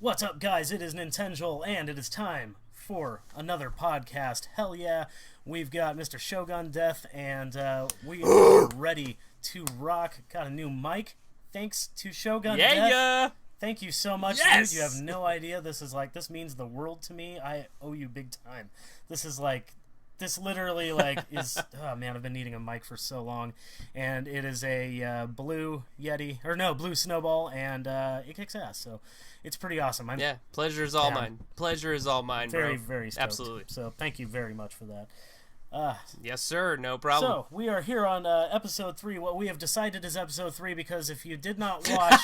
What's up, guys? It is Nintenjoel, and it is time for another podcast. Hell yeah, we've got Mr. Shogun Death, and we are ready to rock. Got a new mic, thanks to Shogun Death. Yeah! Thank you so much, Yes! dude. You have no idea. This means the world to me. I owe you big time. This literally is, oh man, I've been needing a mic for so long, and it is a blue snowball, and it kicks ass, so it's pretty awesome. Pleasure is all mine. Pleasure is all mine, very, bro. very stoked. Absolutely. So thank you very much for that. Yes, sir. No problem. So we are here on episode 3. What we have decided is episode 3 because if you did not watch,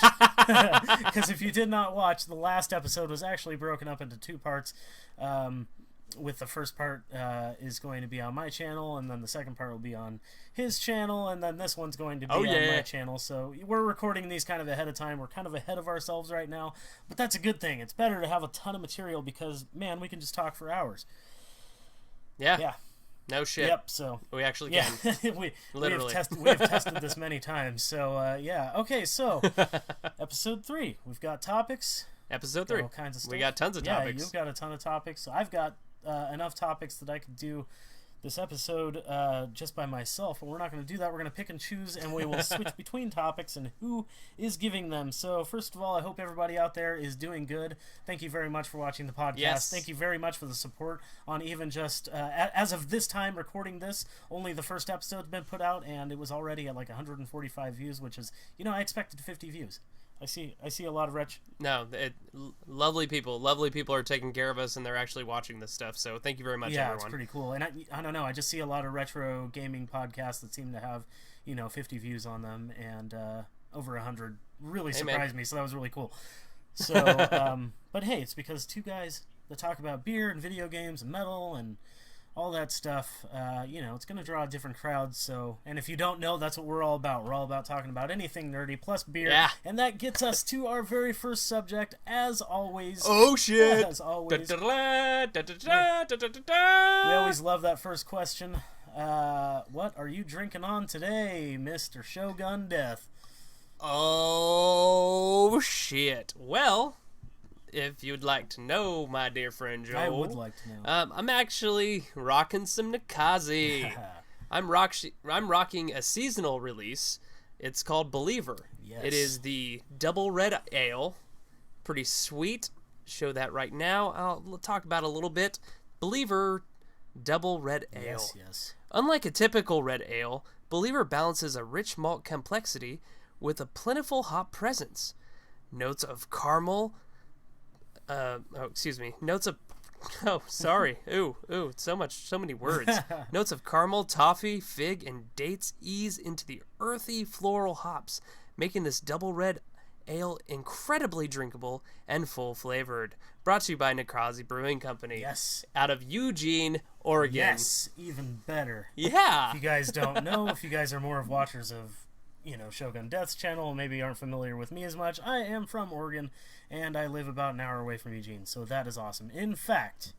the last episode was actually broken up into 2 parts. With the first part is going to be on my channel, and then the second part will be on his channel, and then this one's going to be on my channel. So we're recording these kind of ahead of time. We're kind of ahead of ourselves right now, but that's a good thing. It's better to have a ton of material because, man, we can just talk for hours. Yeah. No shit. Yep, so... We actually can. Literally. We have tested this many times, so, yeah. Okay, so, episode 3. We've got topics. Episode 3. All kinds of stuff. We got tons of topics. Yeah, you've got a ton of topics. So I've got enough topics that I could do this episode just by myself, but we're not going to do that. We're going to pick and choose, and we will switch between topics and who is giving them. So, first of all, I hope everybody out there is doing good. Thank you very much for watching the podcast. Yes. Thank you very much for the support on even just, as of this time recording this, only the first episode's been put out, and it was already at like 145 views, which is, I expected 50 views. I see a lot of lovely people are taking care of us, and they're actually watching this stuff, so thank you very much, everyone. Yeah, it's pretty cool. And I don't know, I just see a lot of retro gaming podcasts that seem to have, 50 views on them, and over 100 really surprised me, so that was really cool. So, but hey, it's because 2 guys that talk about beer and video games and metal and all that stuff, it's going to draw a different crowd. So, and if you don't know, that's what we're all about. We're all about talking about anything nerdy plus beer. Yeah. And that gets us to our very first subject, as always. Oh, shit. As always. We always love that first question. What are you drinking on today, Mr. Shogun Death? Oh, shit. Well... If you'd like to know, my dear friend Joel, I would like to know. I'm actually rocking some Nikazi. I'm rocking a seasonal release. It's called Believer. Yes. It is the double red ale. Pretty sweet. Show that right now. I'll talk about it a little bit. Believer double red ale. Yes. Unlike a typical red ale, Believer balances a rich malt complexity with a plentiful hop presence. Notes of caramel. Notes of... Oh, sorry. Ooh, so many words. Notes of caramel, toffee, fig, and dates ease into the earthy floral hops, making this double red ale incredibly drinkable and full-flavored. Brought to you by Nikazi Brewing Company. Yes. Out of Eugene, Oregon. Yes, even better. Yeah. If you guys don't know, if you guys are more of watchers of... Shogun Death's channel, maybe aren't familiar with me as much, I am from Oregon, and I live about an hour away from Eugene, so that is awesome. In fact...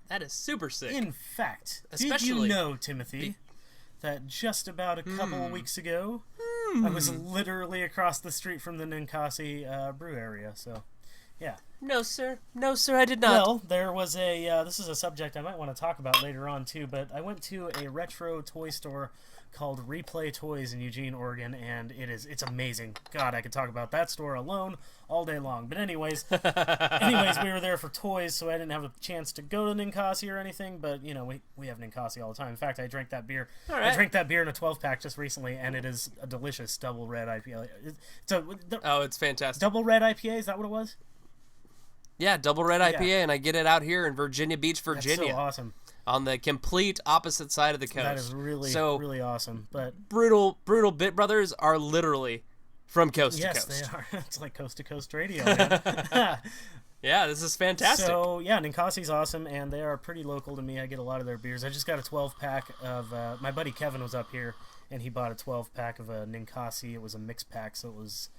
That is super sick. Did you know, Timothy, that just about a couple of weeks ago, I was literally across the street from the Ninkasi brew area, so, yeah. No, sir, I did not. Well, there was this is a subject I might want to talk about later on, too, but I went to a retro toy store called Replay Toys in Eugene, Oregon, and it's amazing. God, I could talk about that store alone all day long. But anyways, we were there for toys, so I didn't have a chance to go to Ninkasi or anything, but, we have Ninkasi all the time. In fact, I drank that beer. All right. I drank that beer in a 12-pack just recently, and it is a delicious double red IPA. It's fantastic. Double red IPA, is that what it was? Yeah, double red IPA, and I get it out here in Virginia Beach, Virginia. That's so awesome. On the complete opposite side of the coast. That is really awesome. But brutal Bit Brothers are literally from coast to coast. Yes, they are. It's like coast to coast radio, man. Yeah, this is fantastic. So, yeah, Ninkasi's awesome, and they are pretty local to me. I get a lot of their beers. I just got a 12-pack of... my buddy Kevin was up here, and he bought a 12-pack of a Ninkasi. It was a mixed pack, so it was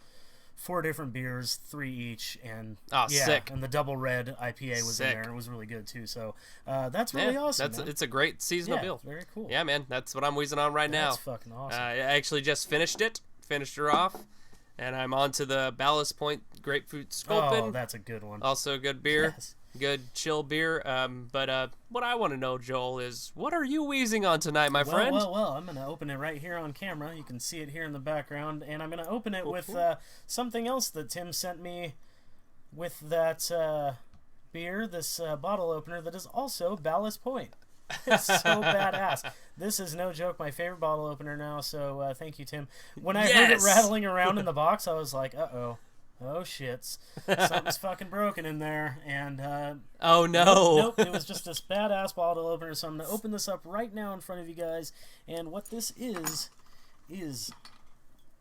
4 different beers, 3 each, and sick. And the double red IPA was in there, and it was really good too. So that's really awesome. It's a great seasonal beer. Very cool. Yeah, man, that's what I'm wheezing on right now. That's fucking awesome. I actually just finished her off. And I'm on to the Ballast Point Grapefruit Sculpin. Oh, that's a good one. Also a good beer. Yes. Good chill beer. But what I want to know, Joel, is what are you wheezing on tonight, my friend? Well, I'm going to open it right here on camera. You can see it here in the background. And I'm going to open it with something else that Tim sent me with that beer, this bottle opener that is also Ballast Point. It's so badass. This is no joke my favorite bottle opener now, so thank you, Tim. When I heard it rattling around in the box, I was like, uh-oh. Oh, shits. Something's fucking broken in there. And, oh, no. Nope, it was just this badass bottle opener, so I'm going to open this up right now in front of you guys. And what this is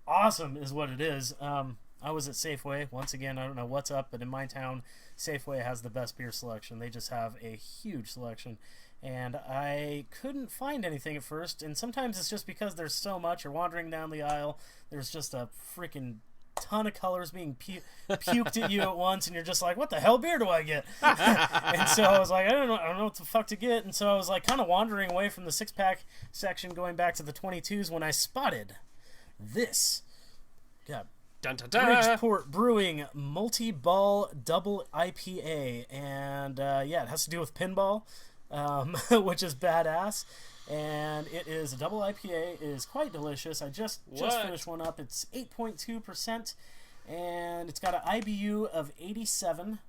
awesome is what it is. I was at Safeway. Once again, I don't know what's up, but in my town, Safeway has the best beer selection. They just have a huge selection. And I couldn't find anything at first, and sometimes it's just because there's so much. You're wandering down the aisle, there's just a freaking ton of colors being puked at you at once, and you're just like, what the hell beer do I get? And so I was like, I don't know what the fuck to get, and so I was like kind of wandering away from the 6-pack section, going back to the 22s, when I spotted this. God. Dun, dun, dun. Bridgeport Brewing Multi-Ball Double IPA, and yeah, it has to do with pinball. Which is badass, and it is a double IPA. It is quite delicious. I just finished one up. It's 8.2%, and it's got an IBU of 87.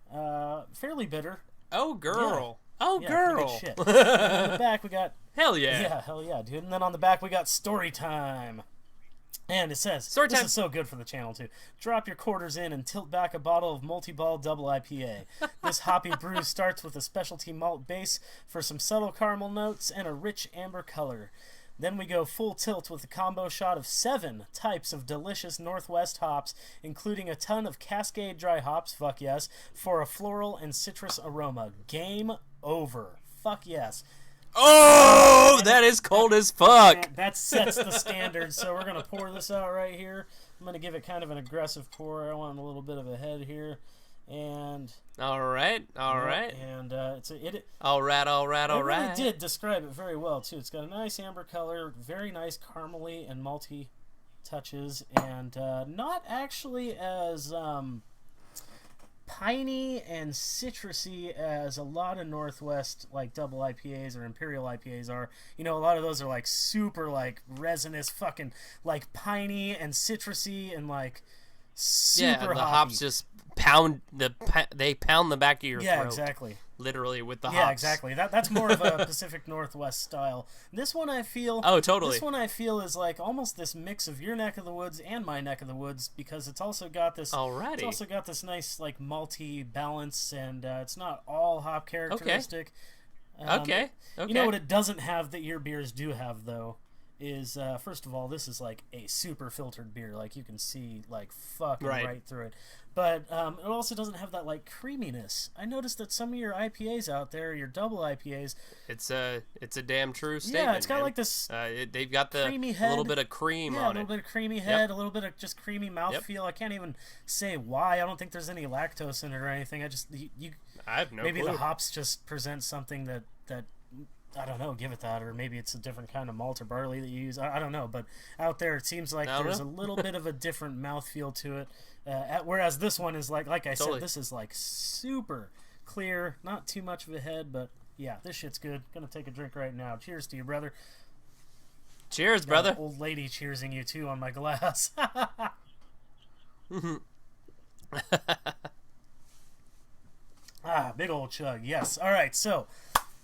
Fairly bitter. Oh girl! Yeah. Oh girl! Good shit. On the back we got hell yeah! Yeah, hell yeah, dude. And then on the back we got story time. And it says, Story time. This is so good for the channel, too. Drop your quarters in and tilt back a bottle of multi-ball double IPA. This hoppy brew starts with a specialty malt base for some subtle caramel notes and a rich amber color. Then we go full tilt with a combo shot of 7 types of delicious Northwest hops, including a ton of Cascade dry hops, fuck yes, for a floral and citrus aroma. Game over. Fuck yes. Oh, that is cold as fuck. That sets the standard. So we're going to pour this out right here. I'm going to give it kind of an aggressive pour. I want a little bit of a head here. And all right. And all right. It really did describe it very well, too. It's got a nice amber color, very nice caramely and malty touches, and not actually as piney and citrusy as a lot of Northwest like double IPAs or Imperial IPAs are. You know, a lot of those are like super like resinous, fucking like piney and citrusy and like super the hoppy. hops just pound the back of your throat. Yeah, exactly. Literally with the hops. Yeah, exactly. That's more of a Pacific Northwest style. This one I feel. Oh, totally. This one I feel is like almost this mix of your neck of the woods and my neck of the woods, because it's also got this. Alrighty. It's also got this nice like malty balance, and it's not all hop characteristic. Okay. You know what it doesn't have that your beers do have though is first of all, this is like a super filtered beer. Like you can see like fucking right through it. But it also doesn't have that like creaminess. I noticed that some of your IPAs out there, your double IPAs, it's a damn true statement. Yeah, it's got man. like this. They've got the creamy head. little bit of cream on it. Yeah, a little bit of creamy head, a little bit of just creamy mouthfeel. I can't even say why. I don't think there's any lactose in it or anything. I just I have no maybe clue. the hops just present something that I don't know, give it that, or maybe it's a different kind of malt or barley that you use. I don't know, but out there it seems like there's a little bit of a different mouthfeel to it. Whereas this one is like I said, this is like super clear, not too much of a head, but yeah, this shit's good. Gonna take a drink right now. Cheers to you, brother. Cheers, brother. Old lady cheersing you too on my glass. Big old chug. Yes. All right. So.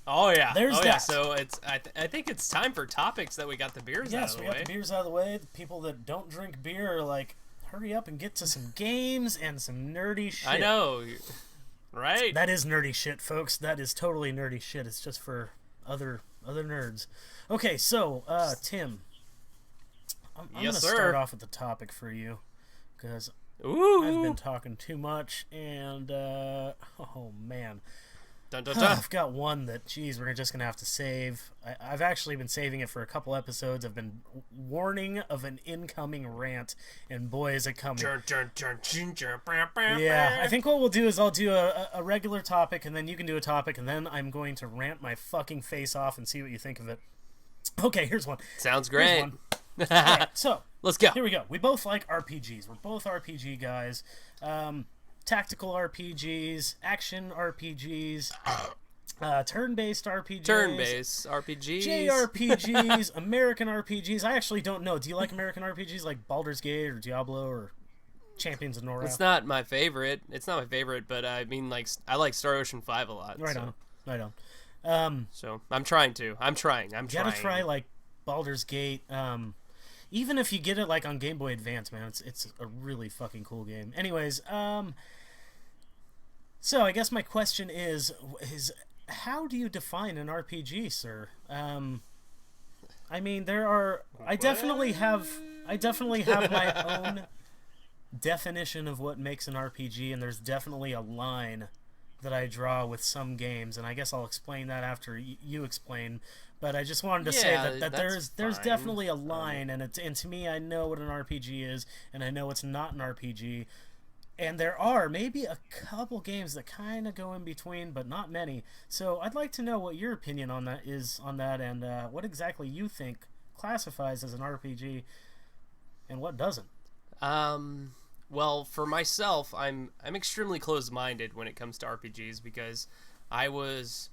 Oh yeah. There's that. Yeah. So it's I think it's time for topics that we got the beers out of the way. Yes, we got the beers out of the way. The people that don't drink beer are like, hurry up and get to some games and some nerdy shit. I know. Right? That is nerdy shit, folks. That is totally nerdy shit. It's just for other nerds. Okay, so Tim, I'm gonna start off with the topic for you because I've been talking too much, and oh man. Dun, dun, dun. I've got one that, geez, we're just going to have to save. I've actually been saving it for a couple episodes. I've been warning of an incoming rant, and boy, is it coming. Yeah, I think what we'll do is I'll do a regular topic, and then you can do a topic, and then I'm going to rant my fucking face off and see what you think of it. Okay, here's one. Sounds great. All right, so let's go. Here we go. We both like RPGs. We're both RPG guys. Tactical RPGs, action RPGs, turn-based RPGs. Turn-based RPGs. JRPGs, American RPGs. I actually don't know. Do you like American RPGs like Baldur's Gate or Diablo or Champions of Nora? It's not my favorite. But I mean, like, I like Star Ocean 5 a lot. Right on. So I'm trying. You gotta try like Baldur's Gate. Even if you get it like on Game Boy Advance, man, it's a really fucking cool game. Anyways, so I guess my question is how do you define an RPG, sir? I mean, there are. I definitely have my own definition of what makes an RPG, and there's definitely a line that I draw with some games, and I guess I'll explain that after you explain. But I just wanted to say that there's definitely a line, and to me, I know what an RPG is, and I know it's not an RPG. And there are maybe a couple games that kind of go in between, but not many. So I'd like to know what your opinion on that is, and what exactly you think classifies as an RPG, and what doesn't. Well, for myself, I'm extremely closed-minded when it comes to RPGs because I was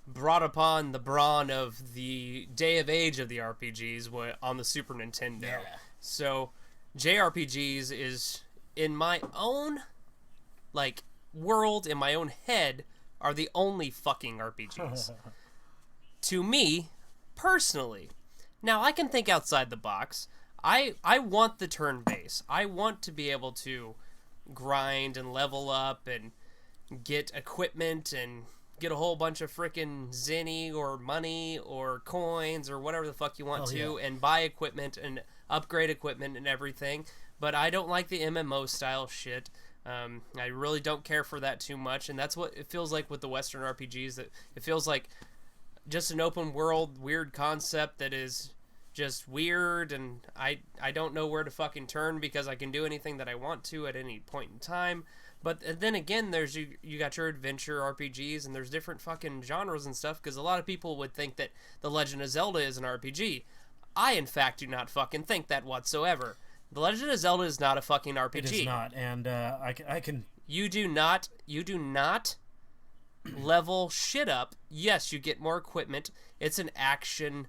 brought upon the brawn of the day of age of the RPGs on the Super Nintendo. Yeah. So JRPGs is in my own world, in my own head, are the only fucking RPGs. To me, personally. Now, I can think outside the box. I want the turn base. I want to be able to grind and level up and get equipment and get a whole bunch of freaking zenny or money or coins or whatever the fuck you want and buy equipment and upgrade equipment and everything. But I don't like the MMO style shit. I really don't care for that too much, and that's what it feels like with the Western RPGs. That it feels like just an open world, weird concept that is just weird, and I don't know where to fucking turn because I can do anything that I want to at any point in time. But then again, there's you got your adventure RPGs, and there's different fucking genres and stuff, because a lot of people would think that The Legend of Zelda is an RPG. I, in fact, do not fucking think that whatsoever. The Legend of Zelda is not a fucking RPG. It is not, and I can... You do not level shit up. Yes, you get more equipment. It's an action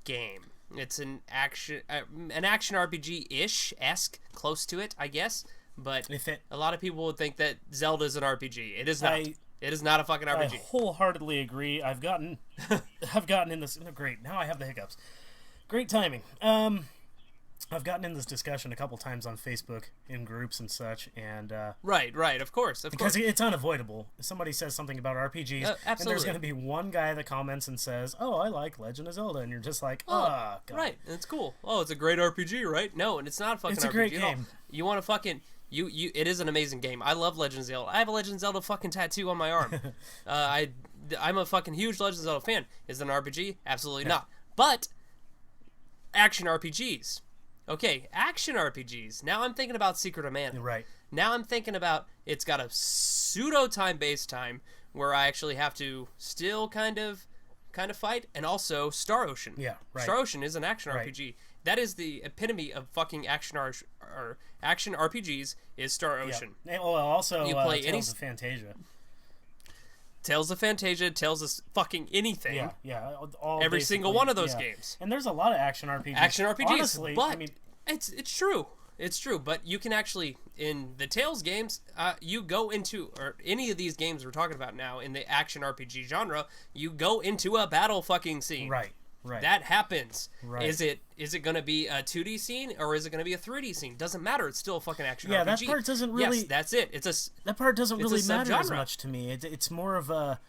game. It's an action RPG-ish-esque, close to it, I guess. But a lot of people would think that Zelda is an RPG. It is not. It is not a fucking RPG. I wholeheartedly agree. I've gotten in this... Oh, great, now I have the hiccups. Great timing. I've gotten in this discussion a couple times on Facebook in groups and such, and right, of course, because it's unavoidable. If somebody says something about RPGs, and there's going to be one guy that comments and says, "Oh, I like Legend of Zelda," and you're just like, "Oh, God." Right, and it's cool. Oh, it's a great RPG, right? No, and it's not a fucking RPG. It's a great game. You want to fucking it is an amazing game. I love Legend of Zelda. I have a Legend of Zelda fucking tattoo on my arm. I'm a fucking huge Legend of Zelda fan. Is it an RPG? Absolutely not. But action RPGs. Okay, action RPGs. Now I'm thinking about Secret of Mana. Right. Now I'm thinking about it's got a pseudo time-based time where I actually have to still kind of fight, and also Star Ocean. Yeah, right. Star Ocean is an action RPG. That is the epitome of fucking action RPGs is Star Ocean. Yeah. Well, also you play Tales of Fantasia. Tales of Fantasia, Tales of fucking anything. Yeah. Every single one of those games. And there's a lot of action RPGs. Honestly, but I mean, it's true. It's true, but you can actually, in the Tales games, you go into, or any of these games we're talking about now, in the action RPG genre, you go into a battle fucking scene. Right. That happens. Right. Is it going to be a 2D scene, or is it going to be a 3D scene? Doesn't matter. It's still a fucking action RPG. Yeah, that part doesn't really... Yes, that's it. That part doesn't really matter as much to me. It's more of a...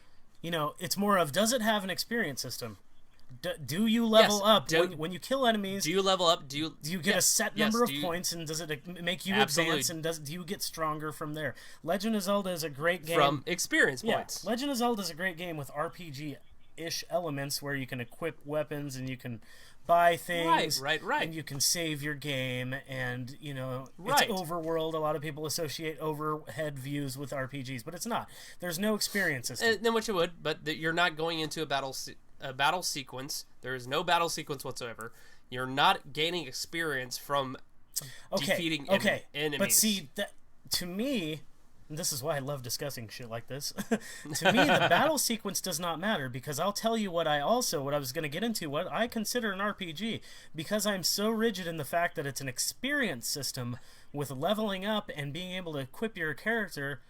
does it have an experience system? Do you level up when you kill enemies? Do you level up? Do you get a set number of points, and does it make you advance? And do you get stronger from there? Legend of Zelda is a great game from experience points. Legend of Zelda is a great game with RPG-ish elements where you can equip weapons and you can buy things. Right. And you can save your game, and it's overworld. A lot of people associate overhead views with RPGs, but it's not. There's no experience system. Then what you would, but you're not going into a battle sequence. There is no battle sequence whatsoever. You're not gaining experience from defeating enemies. But see, to me, and this is why I love discussing shit like this. To me, the battle sequence does not matter, because I'll tell you what I was going to get into, what I consider an RPG, because I'm so rigid in the fact that it's an experience system with leveling up and being able to equip your character.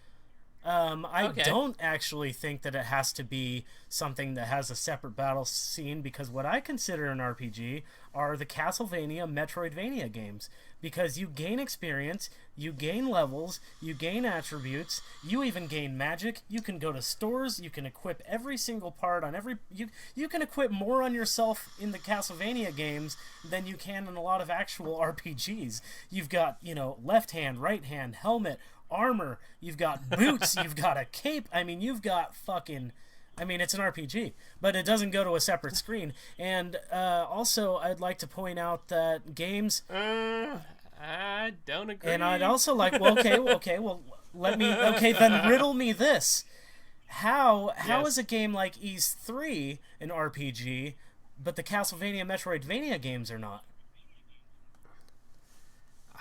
I don't actually think that it has to be something that has a separate battle scene, because what I consider an RPG are the Castlevania, Metroidvania games, because you gain experience, you gain levels, you gain attributes, you even gain magic, you can go to stores, you can equip every single part on every... You can equip more on yourself in the Castlevania games than you can in a lot of actual RPGs. You've got, left hand, right hand, helmet, armor, you've got boots, you've got a cape. I mean, you've got fucking... it's an RPG, but it doesn't go to a separate screen. And also, I'd like to point out that games... I don't agree. And I'd also like... then riddle me this. How is a game like Ys 3 an RPG, but the Castlevania Metroidvania games are not?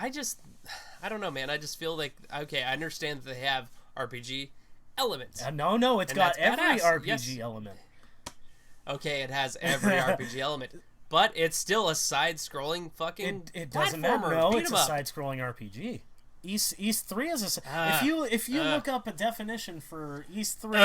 I don't know, man. I just feel like, okay, I understand that they have RPG elements. No, it's got every RPG element. Okay, it has every RPG element, but it's still a side-scrolling fucking It doesn't matter. No, it's a side-scrolling RPG. Ys 3 is a... if you look up a definition for Ys 3...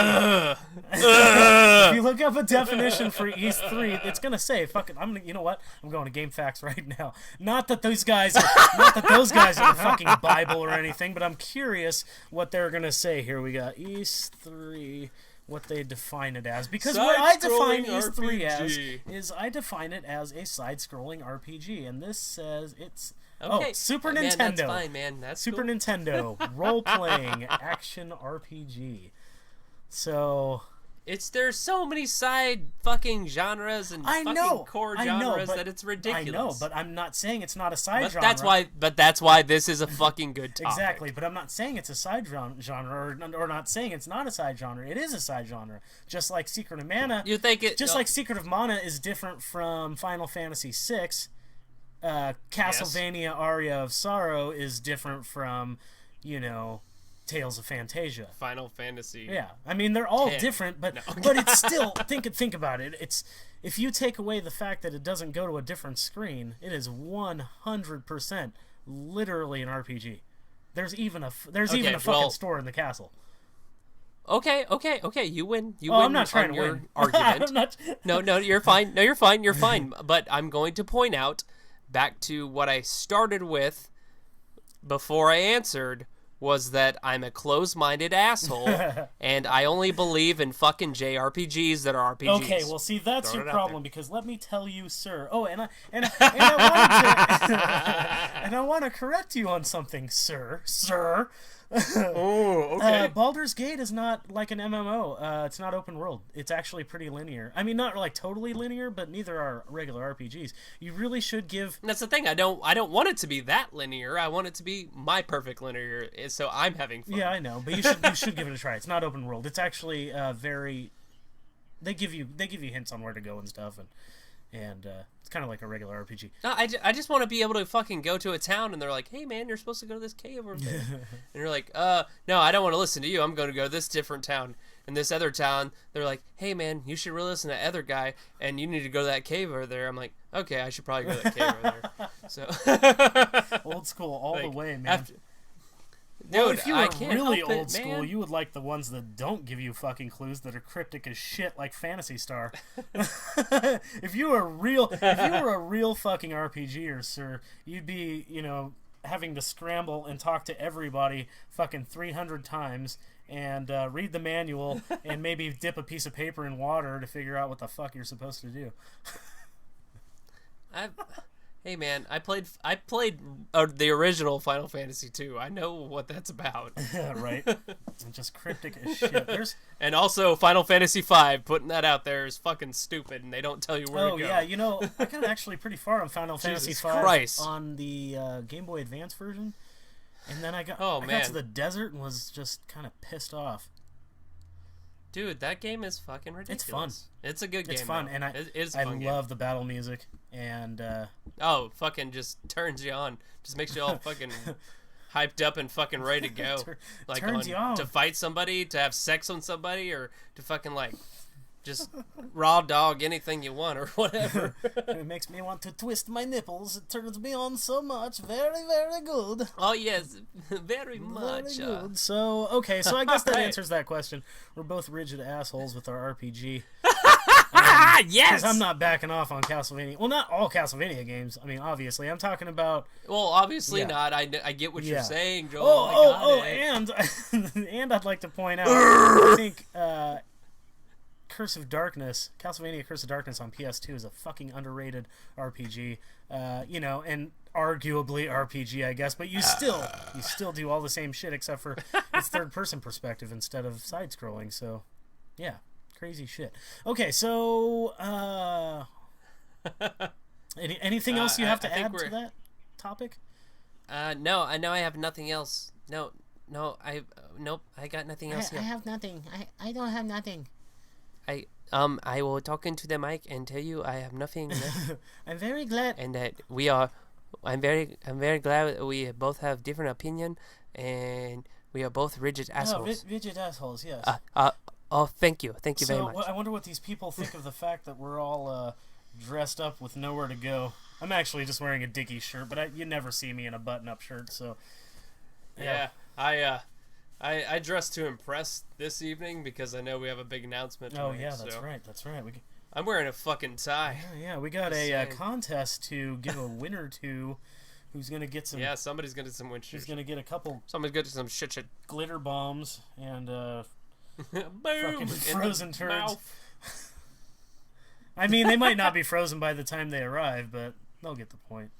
if you look up a definition for Ys 3, it's going to say, fuck it, you know what? I'm going to GameFAQs right now. Not that those guys are the fucking Bible or anything, but I'm curious what they're going to say. Here we got Ys 3... what they define it as, because what I define Ys 3 as is I define it as a side-scrolling RPG, and this says it's Super Nintendo. That's fine, man. That's Super cool. Nintendo role-playing action RPG. So there's so many side fucking genres and core genres that it's ridiculous. I know, but I'm not saying it's not a side genre. That's why this is a fucking good topic. Exactly, but I'm not saying it's a side genre, or not saying it's not a side genre. It is a side genre, just like Secret of Mana. You think it? Like Secret of Mana is different from Final Fantasy VI. Castlevania Aria of Sorrow is different from, Tales of Phantasia. Final Fantasy. Yeah, they're all different, but it's still think about it. It's if you take away the fact that it doesn't go to a different screen, it is 100% literally an RPG. There's even a fucking store in the castle. Okay. You win. I'm not trying to win. Argument. No, you're fine. No, you're fine. You're fine. But I'm going to point out, back to what I started with before I answered, was that I'm a closed-minded asshole, and I only believe in fucking JRPGs that are RPGs. Okay, well, see, that's your problem, because let me tell you, sir. Oh, and I want to correct you on something, sir. Oh, okay. Baldur's Gate is not like an MMO. It's not open world. It's actually pretty linear. Not like totally linear, but neither are regular RPGs. You really should give... And that's the thing. I don't want it to be that linear. I want it to be my perfect linear, so I'm having fun. Yeah, I know, but you should give it a try. It's not open world. It's actually very... They give you hints on where to go and stuff, and it's kind of like a regular RPG. No, I just want to be able to fucking go to a town and they're like, hey man, you're supposed to go to this cave over there. And you're like, no, I don't want to listen to you. I'm going to go to this different town. And this other town, they're like, hey man, you should really listen to that other guy and you need to go to that cave over there. I'm like, okay, I should probably go to that cave over there. So old school all the way, man. Dude, if you were really old school, you would like the ones that don't give you fucking clues, that are cryptic as shit, like Phantasy Star. If you were a real fucking RPGer, sir, you'd be, having to scramble and talk to everybody fucking 300 times and read the manual and maybe dip a piece of paper in water to figure out what the fuck you're supposed to do. Hey man, I played the original Final Fantasy 2. I know what that's about. Right. It's just cryptic as shit. And also Final Fantasy 5. Putting that out there is fucking stupid, and they don't tell you where to go. Oh yeah, I got actually pretty far on Final Fantasy 5 on the Game Boy Advance version, and then I got to the desert and was just kind of pissed off. Dude, that game is fucking ridiculous. It's fun. It's a good game. It's fun, though. and I love the battle music, and fucking just turns you on. Just makes you all fucking hyped up and fucking ready to go. Like turns you on. To fight somebody, to have sex on somebody, or to fucking like just raw dog anything you want or whatever. It makes me want to twist my nipples. It turns me on so much. Very, very good. Oh, yes. Very much. Very good. So, okay. So I guess that answers that question. We're both rigid assholes with our RPG. Yes! Because I'm not backing off on Castlevania. Well, not all Castlevania games. I mean, obviously. I'm talking about... Well, obviously not. I get what you're saying, Joel. And I'd like to point out, I think... Curse of Darkness, Castlevania Curse of Darkness on PS2 is a fucking underrated RPG, and arguably RPG, I guess, but you still do all the same shit except for it's third-person perspective instead of side-scrolling, so, yeah, crazy shit. Okay, so, anything else you have to add to that topic? No, I know I have nothing else. Nope, I got nothing else here. I have nothing. I don't have nothing. I will talk into the mic and tell you I have nothing. I'm very glad. And that I'm very glad that we both have different opinion, and we are both rigid assholes. Rigid assholes, yes. Thank you very much. I wonder what these people think of the fact that we're all dressed up with nowhere to go. I'm actually just wearing a Dickie shirt, but you never see me in a button-up shirt, so... Yeah, I dressed to impress this evening because I know we have a big announcement tonight. Oh, yeah, that's right. I'm wearing a fucking tie. Yeah, we got a contest to give a winner to who's going to get some... Yeah, somebody's going to get some winchers. Who's going to get a couple... Somebody's going to get some shit. Glitter bombs and Boom! fucking frozen turds. I mean, they might not be frozen by the time they arrive, but they'll get the point.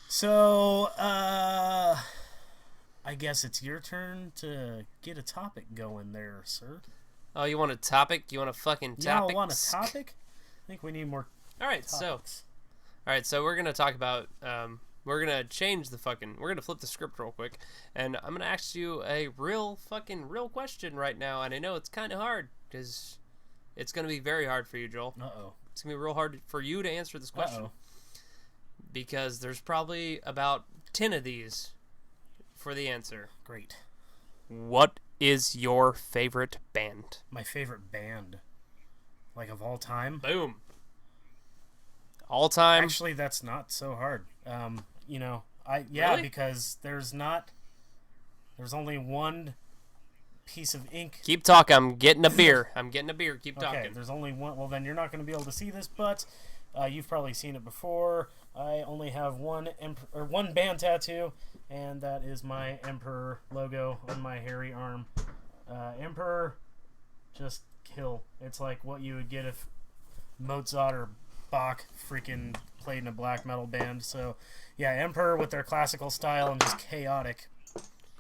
So, I guess it's your turn to get a topic going there, sir. Oh, you want a topic? You want a fucking topic? Yeah, I want a topic? I think we need more topics. So we're going to talk about, we're going to we're going to flip the script real quick, and I'm going to ask you a real question right now, and I know it's kind of hard, because it's going to be very hard for you, Joel. Uh-oh. It's going to be real hard for you to answer this question. Uh-oh. Because there's probably about 10 of these for the answer. Great. What is your favorite band? My favorite band? Like of all time? Boom. All time? Actually, that's not so hard. Really? Because there's only one piece of ink. Keep talking. I'm getting a beer. Keep talking. Okay, there's only one. Well, then you're not going to be able to see this, but you've probably seen it before. I only have one band tattoo, and that is my Emperor logo on my hairy arm. Emperor, just kill. It's like what you would get if Mozart or Bach freaking played in a black metal band. So, yeah, Emperor with their classical style and just chaotic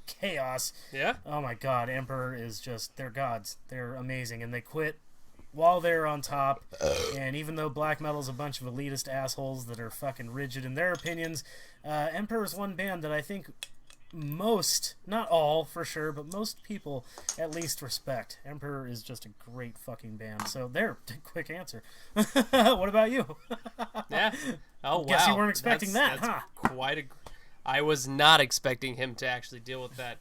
chaos. Yeah? Oh my god, Emperor is just, they're gods. They're amazing, and they quit while they're on top. And even though black metal's a bunch of elitist assholes that are fucking rigid in their opinions, Emperor's one band that I think most, not all for sure, but most people at least respect. Emperor is just a great fucking band. So there, quick answer. What about you? Yeah. Oh wow. Guess you weren't expecting that's huh? I was not expecting him to actually deal with that.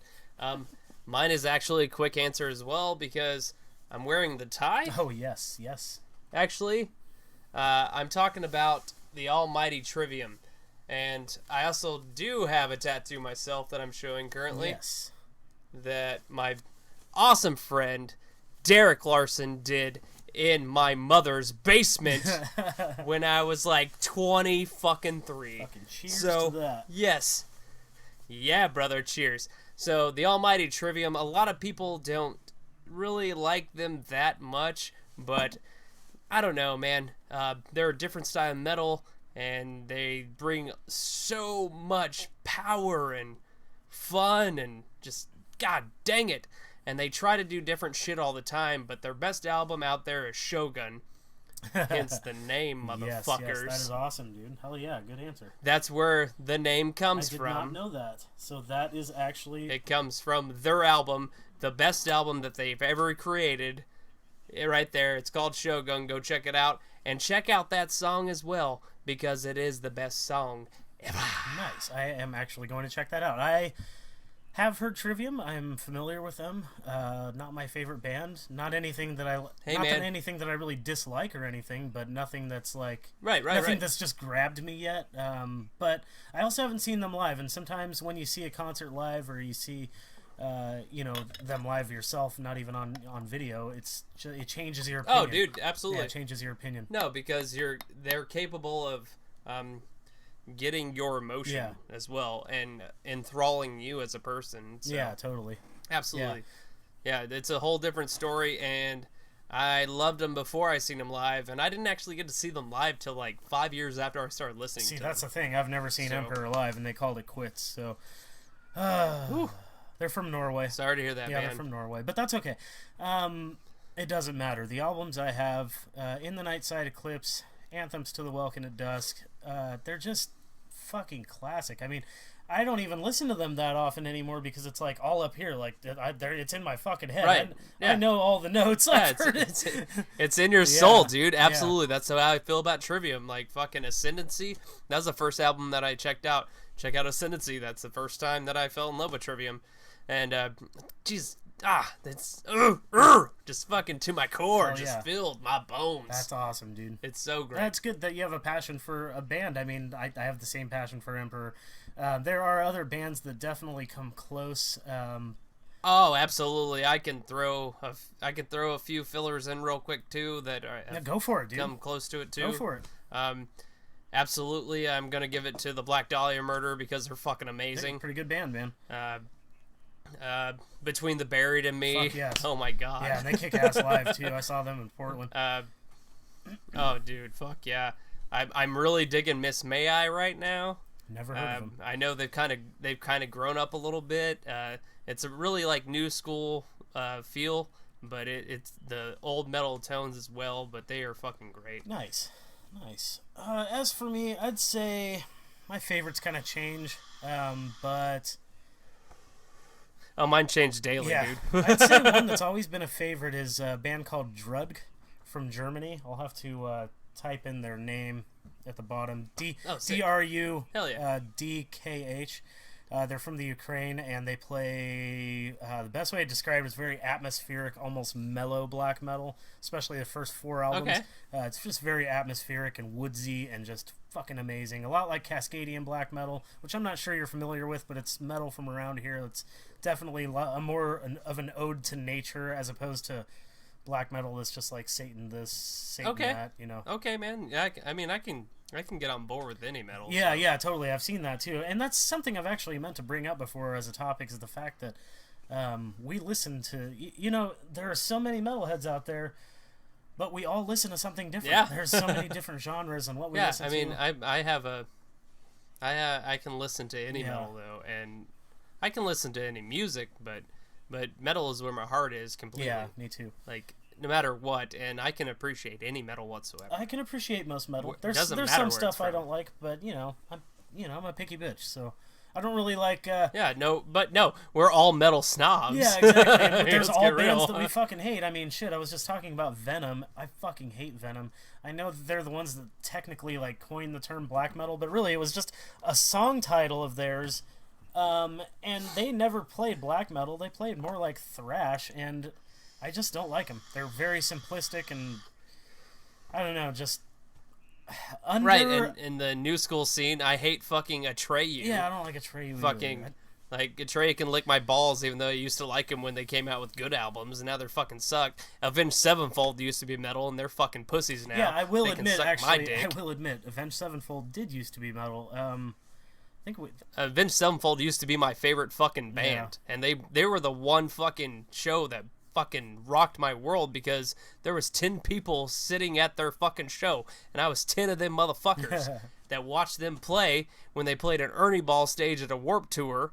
Mine is actually a quick answer as well because I'm wearing the tie. Oh yes. Actually, I'm talking about the almighty Trivium. And I also do have a tattoo myself that I'm showing currently. Yes. That my awesome friend Derek Larson did in my mother's basement when I was like 23. Fucking cheers to that. Yes. Yeah, brother, cheers. So the almighty Trivium, a lot of people don't really like them that much, but I don't know, man. They're a different style of metal. And they bring so much power and fun and just, god dang it. And they try to do different shit all the time, but their best album out there is Shogun. Hence the name, motherfuckers. Yes, that is awesome, dude. Hell yeah, good answer. That's where the name comes from. I did not know that. So that is actually... It comes from their album, the best album that they've ever created. Right there, it's called Shogun. Go check it out, and check out that song as well because it is the best song ever. Nice. I am actually going to check that out. I have heard Trivium. I'm familiar with them. Not my favorite band. Not anything that anything that I really dislike or anything, but nothing that's like nothing that's just grabbed me yet. But I also haven't seen them live, and sometimes when you see a concert live or you see them live yourself, not even on video, it changes your opinion. Oh, dude, absolutely. Yeah, it changes your opinion. No, because they're capable of getting your emotion as well and enthralling you as a person. So. Yeah, totally. Absolutely. Yeah, it's a whole different story, and I loved them before I seen them live, and I didn't actually get to see them live till like 5 years after I started listening to them. See, that's the thing. I've never seen Emperor live, and they called it quits, so... they're from Norway. Sorry to hear that, man. Yeah, they're from Norway, but that's okay. It doesn't matter. The albums I have, In the Night Side Eclipse, Anthems to the Welkin at Dusk, they're just fucking classic. I mean, I don't even listen to them that often anymore because it's like all up here, like it's in my fucking head. Right. I know all the notes. I've heard it's in your soul, dude. Absolutely. That's how I feel about Trivium. Like fucking Ascendancy. That was the first album that I checked out. Check out Ascendancy. That's the first time that I fell in love with Trivium. And that's just fucking to my core, filled my bones. That's awesome, dude. It's so great. That's good that you have a passion for a band. I mean, I have the same passion for Emperor. There are other bands that definitely come close. Oh, absolutely. I can throw a few fillers in real quick too that go for it, dude. Come close to it too. Go for it. Absolutely, I'm gonna give it to the Black Dahlia Murder because they're fucking amazing. Pretty good band, man. Between the Buried and Me. Fuck yes. Oh my god. Yeah, and they kick ass live too. I saw them in Portland. Oh dude, fuck yeah. I'm really digging Miss May I right now. Never heard of them. I know they've kind of grown up a little bit. It's a really like new school feel, but it's the old metal tones as well. But they are fucking great. Nice. As for me, I'd say my favorites kind of change, but. Oh, mine changed daily, dude. I'd say one that's always been a favorite is a band called Drudg from Germany. I'll have to type in their name at the bottom. D-R-U D-K-H. They're from the Ukraine, and they play... the best way to describe it is very atmospheric, almost mellow black metal, especially the first 4 albums. Okay. It's just very atmospheric and woodsy and just fucking amazing. A lot like Cascadian black metal, which I'm not sure you're familiar with, but it's metal from around here. It's definitely more of an ode to nature as opposed to black metal that's just like Satan this, Satan that, you know. Okay, man. Yeah, I mean, I can get on board with any metal. Yeah, yeah, totally. I've seen that too. And that's something I've actually meant to bring up before as a topic is the fact that we listen to, there are so many metalheads out there, but we all listen to something different. Yeah. There's so many different genres and what we listen to. Yeah, I mean, I can listen to any metal though, and I can listen to any music, but metal is where my heart is completely. Yeah, me too. Like, no matter what, and I can appreciate any metal whatsoever. I can appreciate most metal. There's some stuff I don't like, but I'm a picky bitch, so I don't really like. We're all metal snobs. Yeah, exactly. But there's all bands that we fucking hate. I mean, shit. I was just talking about Venom. I fucking hate Venom. I know that they're the ones that technically like coined the term black metal, but really it was just a song title of theirs. And they never played black metal. They played more like thrash, and I just don't like them. They're very simplistic, and I don't know, just right. And in the new school scene, I hate fucking Atreyu. Yeah, I don't like Atreyu. Fucking like Atreyu can lick my balls, even though I used to like him when they came out with good albums, and now they're fucking suck. Avenged Sevenfold used to be metal, and they're fucking pussies now. Yeah, I will admit, Avenged Sevenfold did used to be metal. Avenged Sevenfold used to be my favorite fucking band, and they were the one fucking show that fucking rocked my world because there was 10 people sitting at their fucking show, and I was 10 of them motherfuckers that watched them play when they played an Ernie Ball stage at a Warped Tour,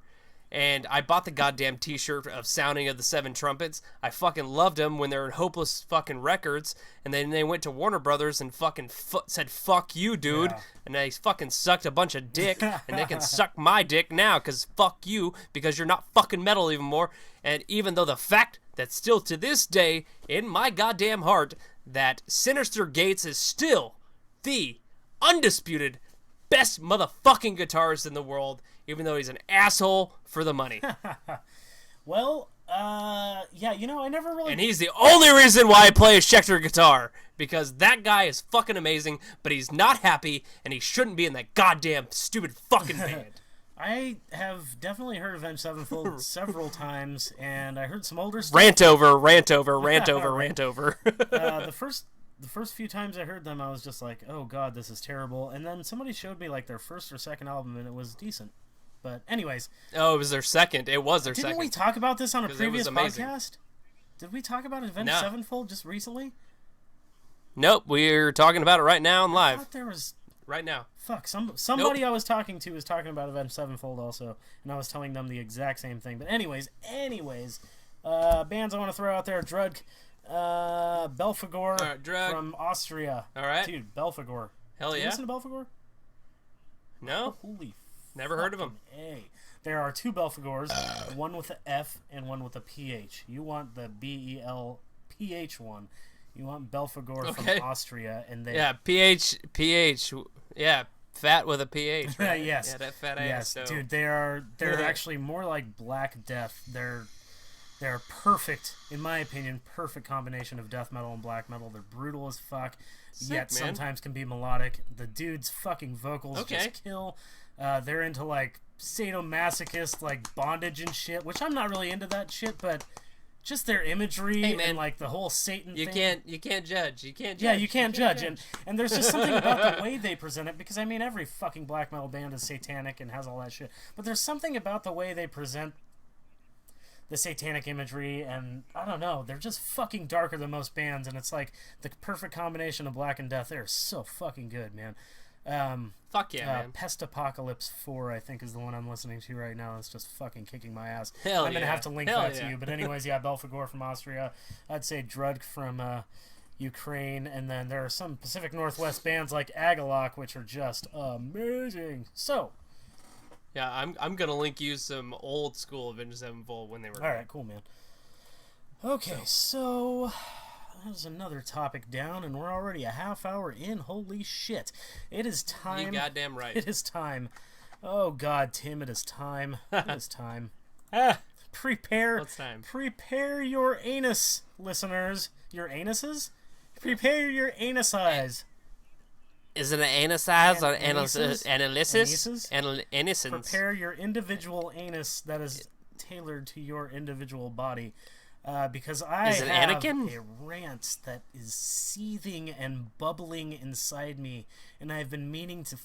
and I bought the goddamn t-shirt of Sounding of the Seven Trumpets. I fucking loved them when they were in Hopeless fucking Records, and then they went to Warner Brothers and fucking said, fuck you, dude, and they fucking sucked a bunch of dick, and they can suck my dick now, because fuck you, because you're not fucking metal anymore. And even though the fact that still to this day, in my goddamn heart, that Sinister Gates is still the undisputed best motherfucking guitarist in the world, even though he's an asshole for the money. Well, yeah, you know, I never really... And he's the only reason why I play a Schecter guitar, because that guy is fucking amazing, but he's not happy, and he shouldn't be in that goddamn stupid fucking band. I have definitely heard Avenged Sevenfold several times, and I heard some older stuff. Rant over. The first few times I heard them, I was just like, oh god, this is terrible. And then somebody showed me like their first or second album, and it was decent. But anyways. Oh, it was their second. It was their second. Didn't we talk about this on a previous podcast? Did we talk about Avenged Sevenfold just recently? Nope, we're talking about it right now and live. I thought there was... Right now. Fuck, somebody I was talking to was talking about Avenged Sevenfold also, and I was telling them the exact same thing. But anyways, bands I want to throw out there: Drug, Belphegor from Austria. All right, dude, Belphegor. Hell yeah! You listen to Belphegor? No. Holy. Never heard of them. There are two Belphegors, one with an F and one with a PH. You want the BELPH one. You want Belphegor from Austria, and they PH, yeah, fat with a PH. Right? Yes, yeah, that fat ass. Yes, so. dude, they're actually more like Black Death. They're perfect, in my opinion, perfect combination of death metal and black metal. They're brutal as fuck, yet sometimes can be melodic. The dude's fucking vocals just kill. They're into like sadomasochist, like bondage and shit, which I'm not really into that shit, but. Just their imagery and like the whole Satan thing. You can't judge. You can't judge. Yeah, you can't judge. And there's just something about the way they present it, because I mean every fucking black metal band is satanic and has all that shit. But there's something about the way they present the satanic imagery, and I don't know, they're just fucking darker than most bands, and it's like the perfect combination of black and death. They're so fucking good, man. Fuck yeah, man. Pest Apocalypse 4, I think, is the one I'm listening to right now. It's just fucking kicking my ass. I'm going to have to link that to you. But anyways, yeah, Belphegor from Austria. I'd say Drudk from Ukraine. And then there are some Pacific Northwest bands like Agalok, which are just amazing. So. Yeah, I'm going to link you some old school Avenged Sevenfold when they were. All right, cool, man. Okay, so there's another topic down, and we're already a half hour in. Holy shit. It is time. You goddamn right. It is time. Oh, God, Tim, it is time. It is time. Prepare. What's time? Prepare your anus, listeners. Your anuses? Prepare your anus eyes. Is it an anus eyes or analysis? Prepare your individual anus that is tailored to your individual body. Because I have a rant that is seething and bubbling inside me, and I've been meaning to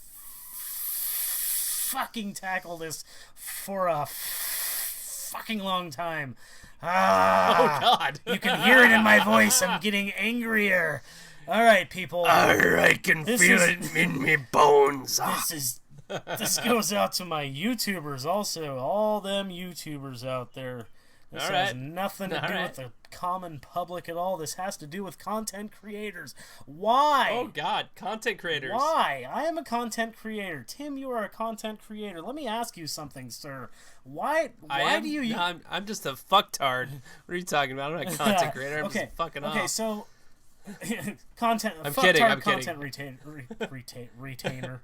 fucking tackle this for a fucking long time. Oh, God. You can hear it in my voice. I'm getting angrier. All right, people. I can feel it in me bones. This goes out to my YouTubers also. All them YouTubers out there. This has nothing to do with the common public at all. This has to do with content creators. Why? Oh, God. Content creators. Why? I am a content creator. Tim, you are a content creator. Let me ask you something, sir. Why do you... No, I'm just a fucktard. What are you talking about? I'm not a content creator. I'm just fucking off. Okay, so... content... I'm kidding. Retainer.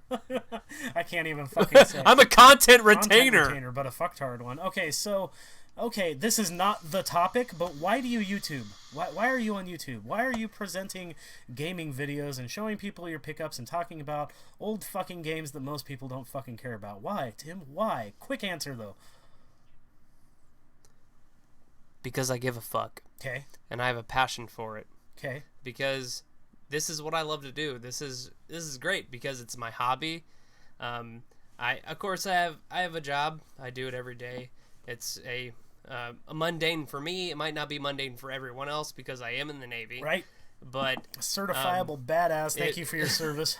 I can't even fucking say. I'm a content retainer. Content retainer, but a fucktard one. Okay, so... Okay, this is not the topic, but why do you YouTube? Why are you on YouTube? Why are you presenting gaming videos and showing people your pickups and talking about old fucking games that most people don't fucking care about? Why, Tim? Why? Quick answer, though. Because I give a fuck. Okay. And I have a passion for it. Okay. Because this is what I love to do. This is great because it's my hobby. I have a job. I do it every day. It's a mundane for me. It might not be mundane for everyone else because I am in the Navy. Right. But certifiable badass. Thank you for your service.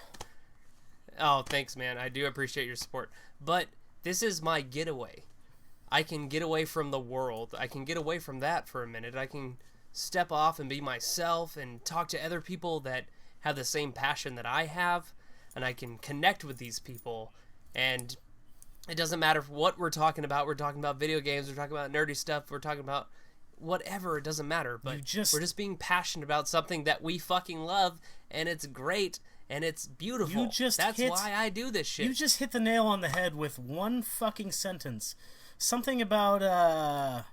Oh, thanks, man. I do appreciate your support. But this is my getaway. I can get away from the world. I can get away from that for a minute. I can step off and be myself and talk to other people that have the same passion that I have, and I can connect with these people. And it doesn't matter what we're talking about. We're talking about video games. We're talking about nerdy stuff. We're talking about whatever. It doesn't matter. But we're just being passionate about something that we fucking love, and it's great, and it's beautiful. That's why I do this shit. You just hit the nail on the head with one fucking sentence. Something about,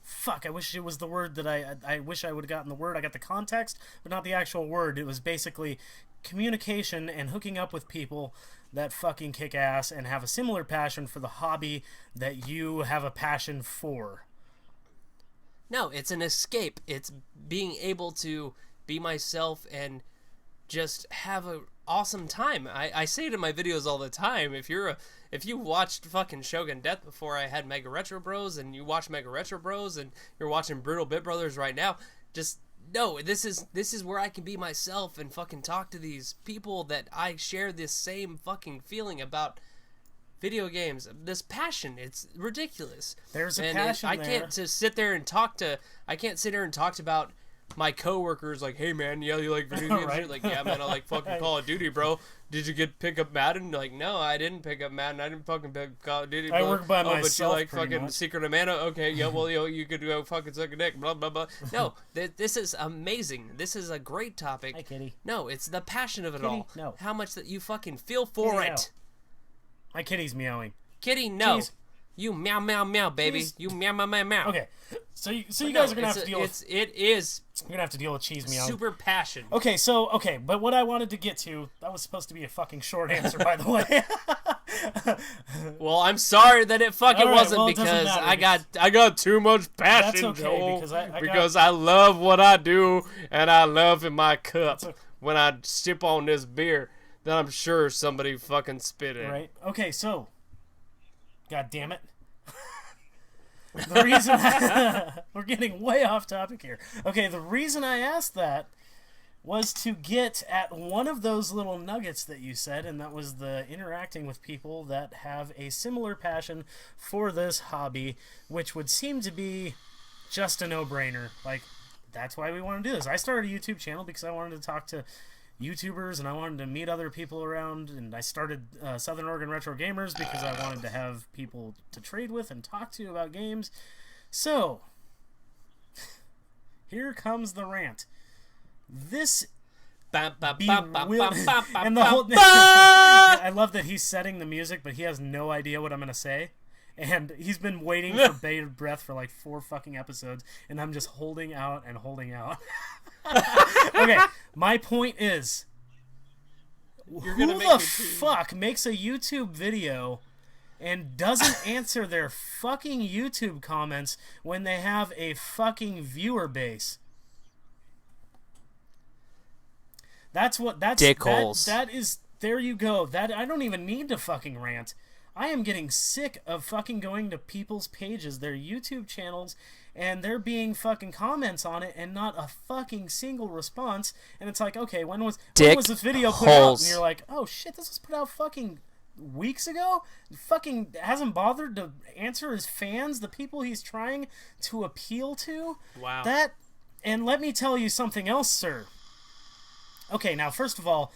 fuck, I wish it was the word that I wish I would have gotten the word. I got the context, but not the actual word. It was basically communication and hooking up with people that fucking kick ass and have a similar passion for the hobby that you have a passion for. No, it's an escape. It's being able to be myself and just have an awesome time. I say it in my videos all the time. If you watched fucking Shogun Death before I had Mega Retro Bros, and you watch Mega Retro Bros, and you're watching Brutal Bit Brothers right now, just know this is where I can be myself and fucking talk to these people that I share this same fucking feeling about video games. This passion, it's ridiculous. There's a passion there. I can't sit there and talk about my coworkers, like, hey man, yeah, you like video games? Right? Like, yeah man, I like fucking Call of Duty, bro. Did you pick up Madden? Like, no, I didn't pick up Madden. I didn't fucking pick up Call of Duty. I work by myself. But you like fucking much. Secret of Mana? Okay, yeah, well, you could go fucking suck a dick. Blah blah blah. No, this is amazing. This is a great topic. Hi, kitty. No, it's the passion of it Kitty, all. no. How much that you fucking feel for Kitty, it. no. My kitty's meowing. Kitty, no. Jeez. You meow meow meow, baby. Jeez. You meow meow meow meow. Okay, so you guys are gonna have to deal with. It is. You're gonna have to deal with cheese meowing. Super passion. Okay, but what I wanted to get to, that was supposed to be a fucking short answer, by the way. Well, I'm sorry that it fucking wasn't, it because matter, I got too much passion, That's okay, Joel, because I love what I do, and I love in my cup when I sip on this beer that I'm sure somebody fucking spit in. Right. Okay, so, god damn it. The reason we're getting way off topic here. Okay, the reason I asked that was to get at one of those little nuggets that you said, and that was the interacting with people that have a similar passion for this hobby, which would seem to be just a no-brainer. Like, that's why we want to do this. I started a YouTube channel because I wanted to talk to YouTubers and I wanted to meet other people around, and I started Southern Oregon Retro Gamers because I wanted to have people to trade with and talk to about games. So, here comes the rant. This and the whole I love that he's setting the music, but he has no idea what I'm gonna say, and he's been waiting for bated breath for like 4 fucking episodes, and I'm just holding out and holding out. Okay, my point is, who the fuck makes a YouTube video and doesn't answer their fucking YouTube comments when they have a fucking viewer base? Dickholes. That is, there you go. That, I don't even need to fucking rant. I am getting sick of fucking going to people's pages, their YouTube channels, and there being fucking comments on it and not a fucking single response. And it's like, okay, when was this video put out? And you're like, oh shit, this was put out fucking weeks ago? Fucking hasn't bothered to answer his fans, the people he's trying to appeal to? Wow. And let me tell you something else, sir. Okay, now, first of all,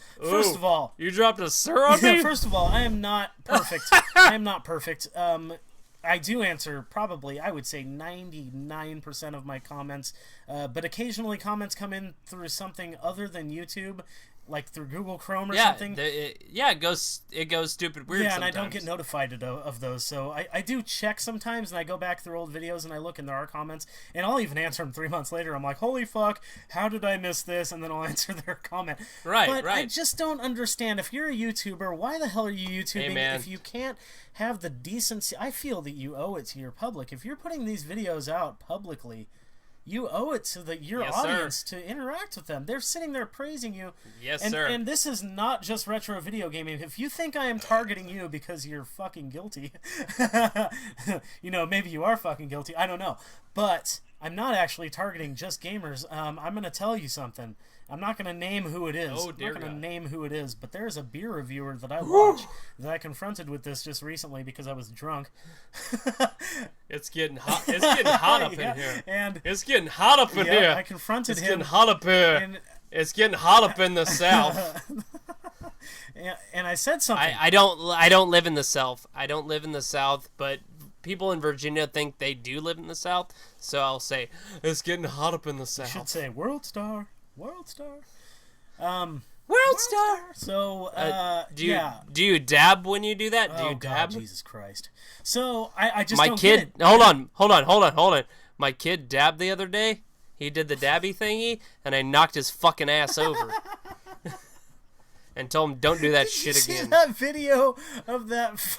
you dropped a sir on me? First of all, I am not perfect. I am not perfect. I do answer probably, I would say, 99% of my comments, but occasionally comments come in through something other than YouTube, like through Google Chrome or something. It goes stupid weird. Yeah, and sometimes. I don't get notified of those, so I do check sometimes, and I go back through old videos and I look, and there are comments, and I'll even answer them 3 months later. I'm like, holy fuck, how did I miss this? And then I'll answer their comment. But I just don't understand, if you're a YouTuber, why the hell are you YouTubing if you can't have the decency? I feel that you owe it to your public. If you're putting these videos out publicly, you owe it to your audience to interact with them. They're sitting there praising you. Yes, sir. And this is not just retro video gaming. If you think I am targeting you because you're fucking guilty, maybe you are fucking guilty. I don't know. But I'm not actually targeting just gamers. I'm going to tell you something. I'm not going to name who it is. Oh, dear I'm not going to God. name who it is, but there's a beer reviewer that I watch that I confronted with this just recently because I was drunk. It's getting hot. It's getting hot up Yeah, in here. and It's getting hot up in here. I confronted It's him. getting hot up here. And, It's getting hot up in the South. and I said something. I don't live in the South. I don't live in the South, but people in Virginia think they do live in the South. So I'll say it's getting hot up in the South. You should say World Star. World Star. So, do you dab when you do that? Do oh you God, dab? Jesus Christ. So I just My don't kid, get it. hold on. My kid dabbed the other day. He did the dabby thingy, and I knocked his fucking ass over. And told him, don't do that shit Did you again. see that video of that?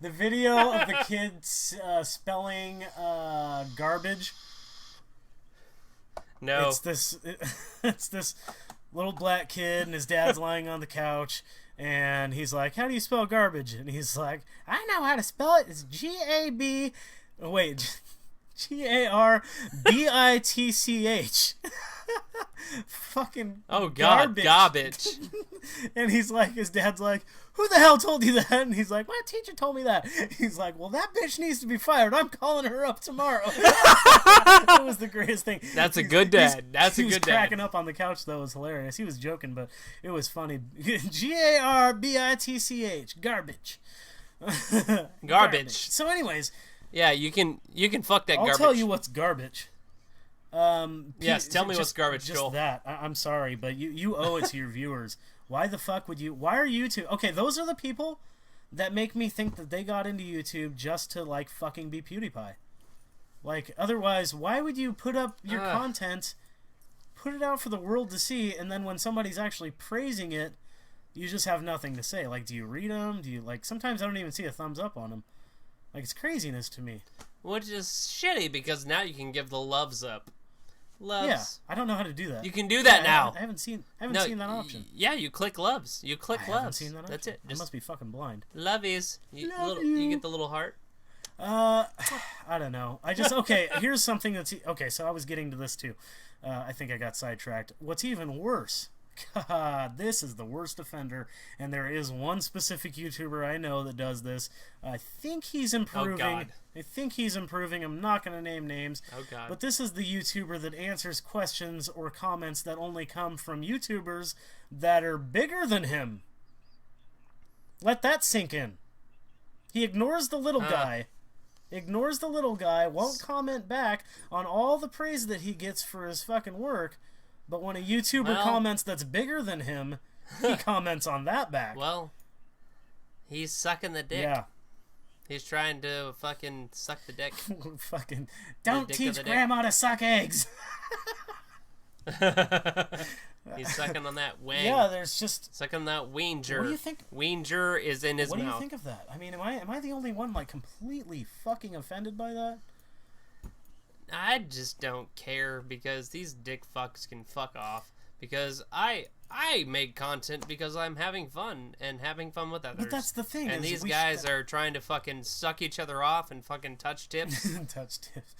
The video of the kids spelling garbage. No. It's this little black kid, and his dad's lying on the couch, and he's like, "How do you spell garbage?" And he's like, "I know how to spell it. It's G-A-B. Oh, wait, Garbitch." Fucking oh God, garbage. And he's like, his dad's like, "Who the hell told you that?" And he's like, "My teacher told me that." He's like, "Well, that bitch needs to be fired. I'm calling her up tomorrow." It was the greatest thing. That's a good dad. That's a good dad. He was cracking up on the couch, though. It was hilarious. He was joking, but it was funny. Garbitch. Garbage. Garbage. So anyways. Yeah, you can fuck that garbage. I'll tell you what's garbage. Yes, tell me what's garbage, just Joel. that. I'm sorry, but you owe it to your viewers. Why the fuck would you? Why are YouTube? Okay, those are the people that make me think that they got into YouTube just to like fucking be PewDiePie. Like, otherwise, why would you put up your content, put it out for the world to see, and then when somebody's actually praising it, you just have nothing to say? Like, do you read them? Do you like? Sometimes I don't even see a thumbs up on them. Like, it's craziness to me. Which is shitty because now you can give the loves up. Loves. Yeah, I don't know how to do that. You can do that now. I haven't seen that option. Yeah, you click loves. You click I loves. haven't seen that option. That's it. I must be fucking blind. Lovies. You get the little heart. I don't know. Okay, here's something that's... Okay, so I was getting to this too. I think I got sidetracked. What's even worse... God, this is the worst offender, and there is one specific YouTuber I know that does this. I think he's improving. Oh, God. I think he's improving. I'm not going to name names. Oh, God. But this is the YouTuber that answers questions or comments that only come from YouTubers that are bigger than him. Let that sink in. He ignores the little guy. Ignores the little guy, won't comment back on all the praise that he gets for his fucking work. But when a YouTuber comments that's bigger than him, he comments on that back. Well, he's sucking the dick. Yeah. He's trying to fucking suck the dick. Fucking don't teach grandma to suck eggs. He's sucking on that wang. Yeah, there's just sucking that wienger. What do you think? Wienger is in his mouth. What do you think of that? I mean, am I the only one like completely fucking offended by that? I just don't care because these dick fucks can fuck off. Because I make content because I'm having fun and having fun with others. But that's the thing. And these guys are trying to fucking suck each other off and fucking touch tips. Touch tips.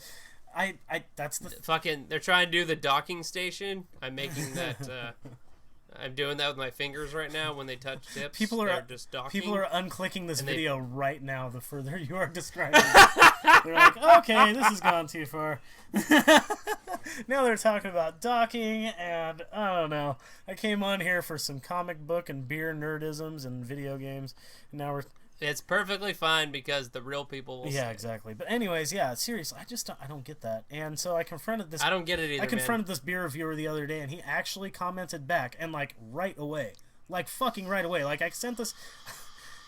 That's the fucking. They're trying to do the docking station. I'm making that. I'm doing that with my fingers right now when they touch tips. People are just docking. People are unclicking this video right now the further you are describing it. They're like, okay, this has gone too far. Now they're talking about docking, and I don't know. I came on here for some comic book and beer nerdisms and video games, and now we're... It's perfectly fine because the real people will Yeah, exactly. But anyways, yeah, seriously, I don't get that. And so I confronted this... I don't get it either, I confronted this beer reviewer the other day, and he actually commented back, and like right away. Like fucking right away. Like I sent this...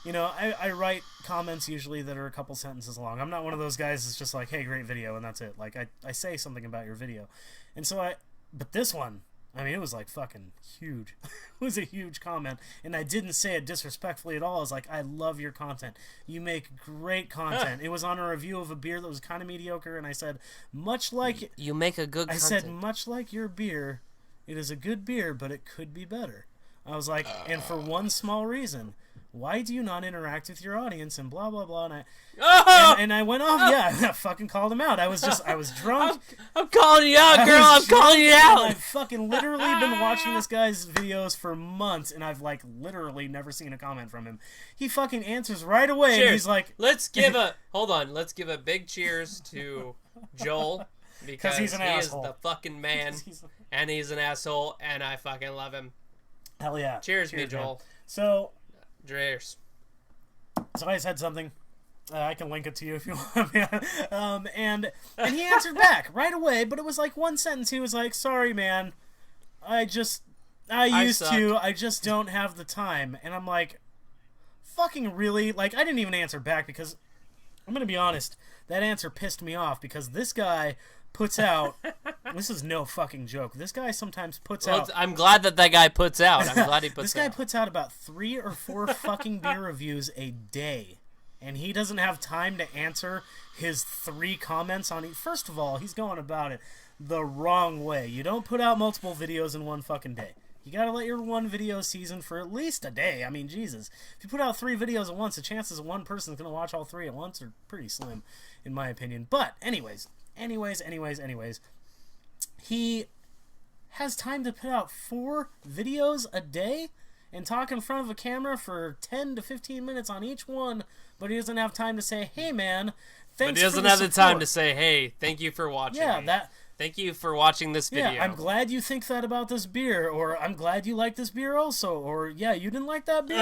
You know, I write comments usually that are a couple sentences long. I'm not one of those guys that's just like, hey, great video, and that's it. Like, I say something about your video. And so but this one, I mean, it was like fucking huge. It was a huge comment, and I didn't say it disrespectfully at all. I was like, I love your content. You make great content. It was on a review of a beer that was kind of mediocre, and I said, much like... You make a good content. I said, much like your beer, it is a good beer, but it could be better. I was like, and for one small reason... why do you not interact with your audience and blah blah blah. And I went off. I fucking called him out. I was drunk. I'm calling you out, girl. I'm calling you out. I've fucking literally been watching this guy's videos for months, and I've like literally never seen a comment from him. He fucking answers right away. Cheers. And he's like, let's give a big cheers to Joel, because he's an asshole. Is the fucking man, and he's an asshole, and I fucking love him. Hell yeah. Cheers me, Joel. Man. So cheers. Somebody said something. I can link it to you if you want. And he answered back right away, but it was like one sentence. He was like, "Sorry, man. I just don't have the time." And I'm like, "Fucking really?" Like, I didn't even answer back because I'm gonna be honest. That answer pissed me off because this guy puts out. This is no fucking joke. This guy sometimes puts out. I'm glad that guy puts out. I'm glad he puts out. This guy puts out about 3 or 4 fucking beer reviews a day. And he doesn't have time to answer his 3 comments on each. First of all, he's going about it the wrong way. You don't put out multiple videos in one fucking day. You gotta let your one video season for at least a day. I mean, Jesus. If you put out 3 videos at once, the chances that one person's gonna watch all 3 at once are pretty slim, in my opinion. But, anyways. He has time to put out 4 videos a day and talk in front of a camera for 10 to 15 minutes on each one, but he doesn't have time to say, "Hey, man, thanks for the support." But he doesn't have the time to say, "Hey, thank you for watching." Yeah, thank you for watching this video. Yeah, I'm glad you think that about this beer, or I'm glad you like this beer also, or yeah, you didn't like that beer.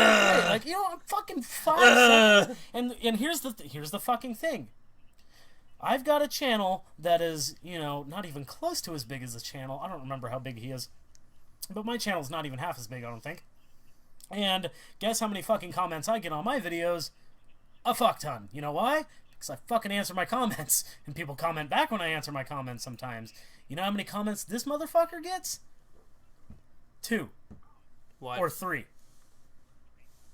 Like, you know, I'm fucking fine. And here's the fucking thing. I've got a channel that is, you know, not even close to as big as this channel. I don't remember how big he is, but my channel's not even half as big, I don't think. And guess how many fucking comments I get on my videos? A fuck ton. You know why? Because I fucking answer my comments. And people comment back when I answer my comments sometimes. You know how many comments this motherfucker gets? 2. What? Or 3.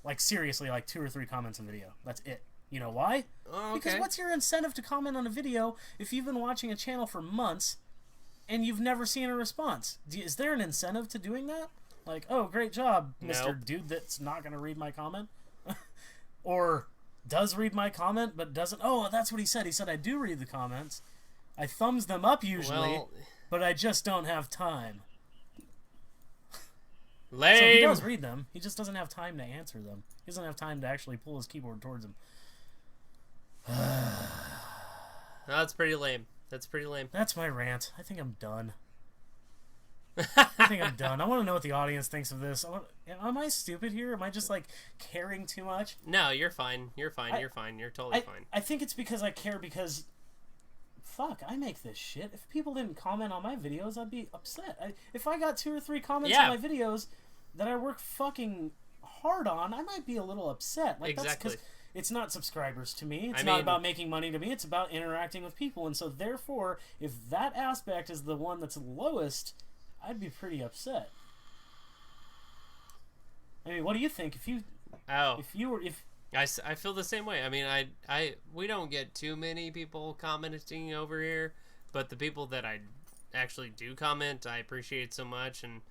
Like, seriously, like 2 or 3 comments a video. That's it. You know why? Oh, okay. Because what's your incentive to comment on a video if you've been watching a channel for months and you've never seen a response? Is there an incentive to doing that? Like, oh, great job, Mr. Dude that's not going to read my comment. Or does read my comment, but doesn't. Oh, that's what he said. He said, I do read the comments. I thumbs them up usually, but I just don't have time. Lame. So he does read them. He just doesn't have time to answer them. He doesn't have time to actually pull his keyboard towards him. That's pretty lame. That's my rant. I think I'm done. I want to know what the audience thinks of this. Am I stupid here? Am I just like caring too much? No, you're fine. You're totally fine. I think it's because I care because fuck, I make this shit. If people didn't comment on my videos, I'd be upset. If I got 2 or 3 comments on my videos that I work fucking hard on, I might be a little upset. Like, exactly. That's because it's not subscribers to me. It's not about making money to me. It's about interacting with people. And so, therefore, if that aspect is the one that's lowest, I'd be pretty upset. I mean, what do you think? I feel the same way. I mean, we don't get too many people commenting over here, but the people that I actually do comment, I appreciate so much, and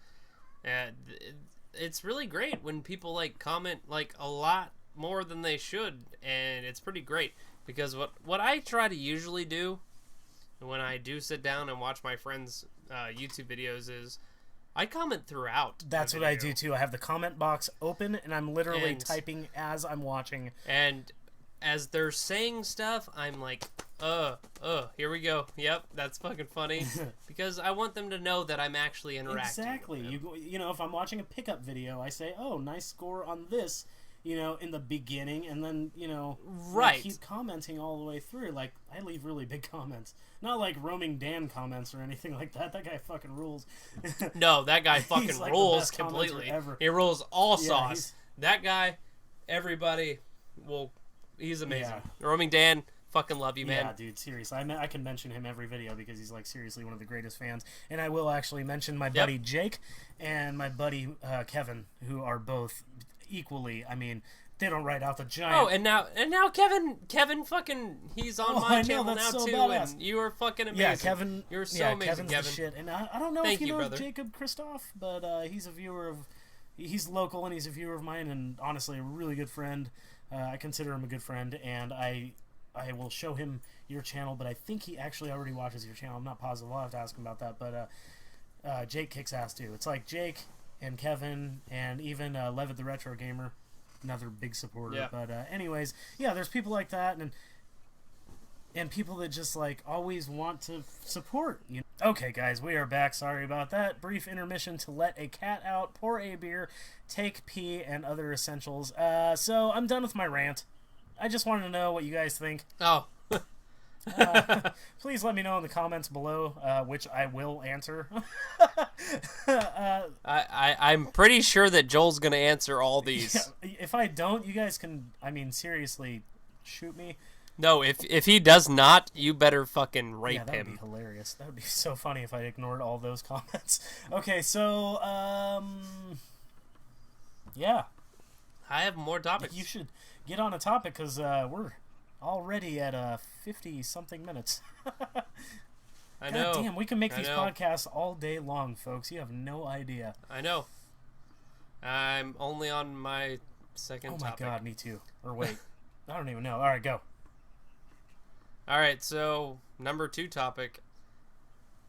it's really great when people like comment like a lot more than they should, and it's pretty great because what I try to usually do when I do sit down and watch my friends' YouTube videos is I comment throughout. That's what I do too. I have the comment box open and I'm literally typing as I'm watching. And as they're saying stuff, I'm like, here we go. Yep, that's fucking funny. Because I want them to know that I'm actually interacting. Exactly. With them. You know, if I'm watching a pickup video, I say, oh, nice score on this, you know, in the beginning, and then, you know, right. I keep commenting all the way through. Like, I leave really big comments. Not like Roaming Dan comments or anything like that. That guy fucking rules. No, that guy fucking like rules completely. He rules all sauce. That guy, everybody he's amazing. Yeah. Roaming Dan, fucking love you, man. Yeah, dude, seriously. I can mention him every video because he's, like, seriously one of the greatest fans. And I will actually mention my buddy Jake and my buddy Kevin, who are both equally, I mean, they don't write out the giant. Oh, and now Kevin fucking, he's on my channel now so too, badass. And you are fucking amazing. Yeah, Kevin. You're so amazing, Kevin's Kevin. The shit. And I don't know Thank if you know brother. Jacob Christoph, but he's a viewer of he's local and he's a viewer of mine, and honestly a really good friend. I consider him a good friend, and I will show him your channel, but I think he actually already watches your channel. I'm not positive. I'll have to ask him about that. But Jake kicks ass too. It's like Jake and Kevin and even Levitt the Retro Gamer, another big supporter. Yeah. But anyways, yeah, there's people like that, and people that just like always want to support. You know? Okay, guys, we are back. Sorry about that. Brief intermission to let a cat out, pour a beer, take pee, and other essentials. So I'm done with my rant. I just wanted to know what you guys think. Oh. Please let me know in the comments below, which I will answer. I'm pretty sure that Joel's going to answer all these. Yeah, if I don't, you guys can, I mean, seriously, shoot me. No, if he does not, you better fucking rape that him. Would be hilarious. That would be so funny if I ignored all those comments. Okay, so, yeah. I have more topics. You should get on a topic, because we're already at 50-something minutes. I know. God damn, we can make these podcasts all day long, folks. You have no idea. I know. I'm only on my second topic. Oh my god, me too. Or wait. I don't even know. All right, go. All right, so number 2 topic.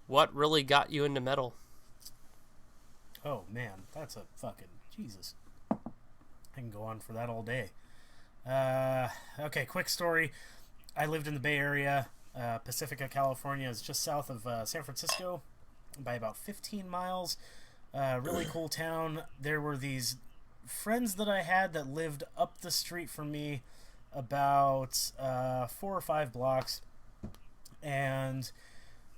What really got you into metal? Oh, man. That's a fucking... Jesus. I can go on for that all day. Okay, quick story. I lived in the Bay Area. Pacifica, California is just south of San Francisco by about 15 miles. Really cool town. There were these friends that I had that lived up the street from me about 4 or 5 blocks. And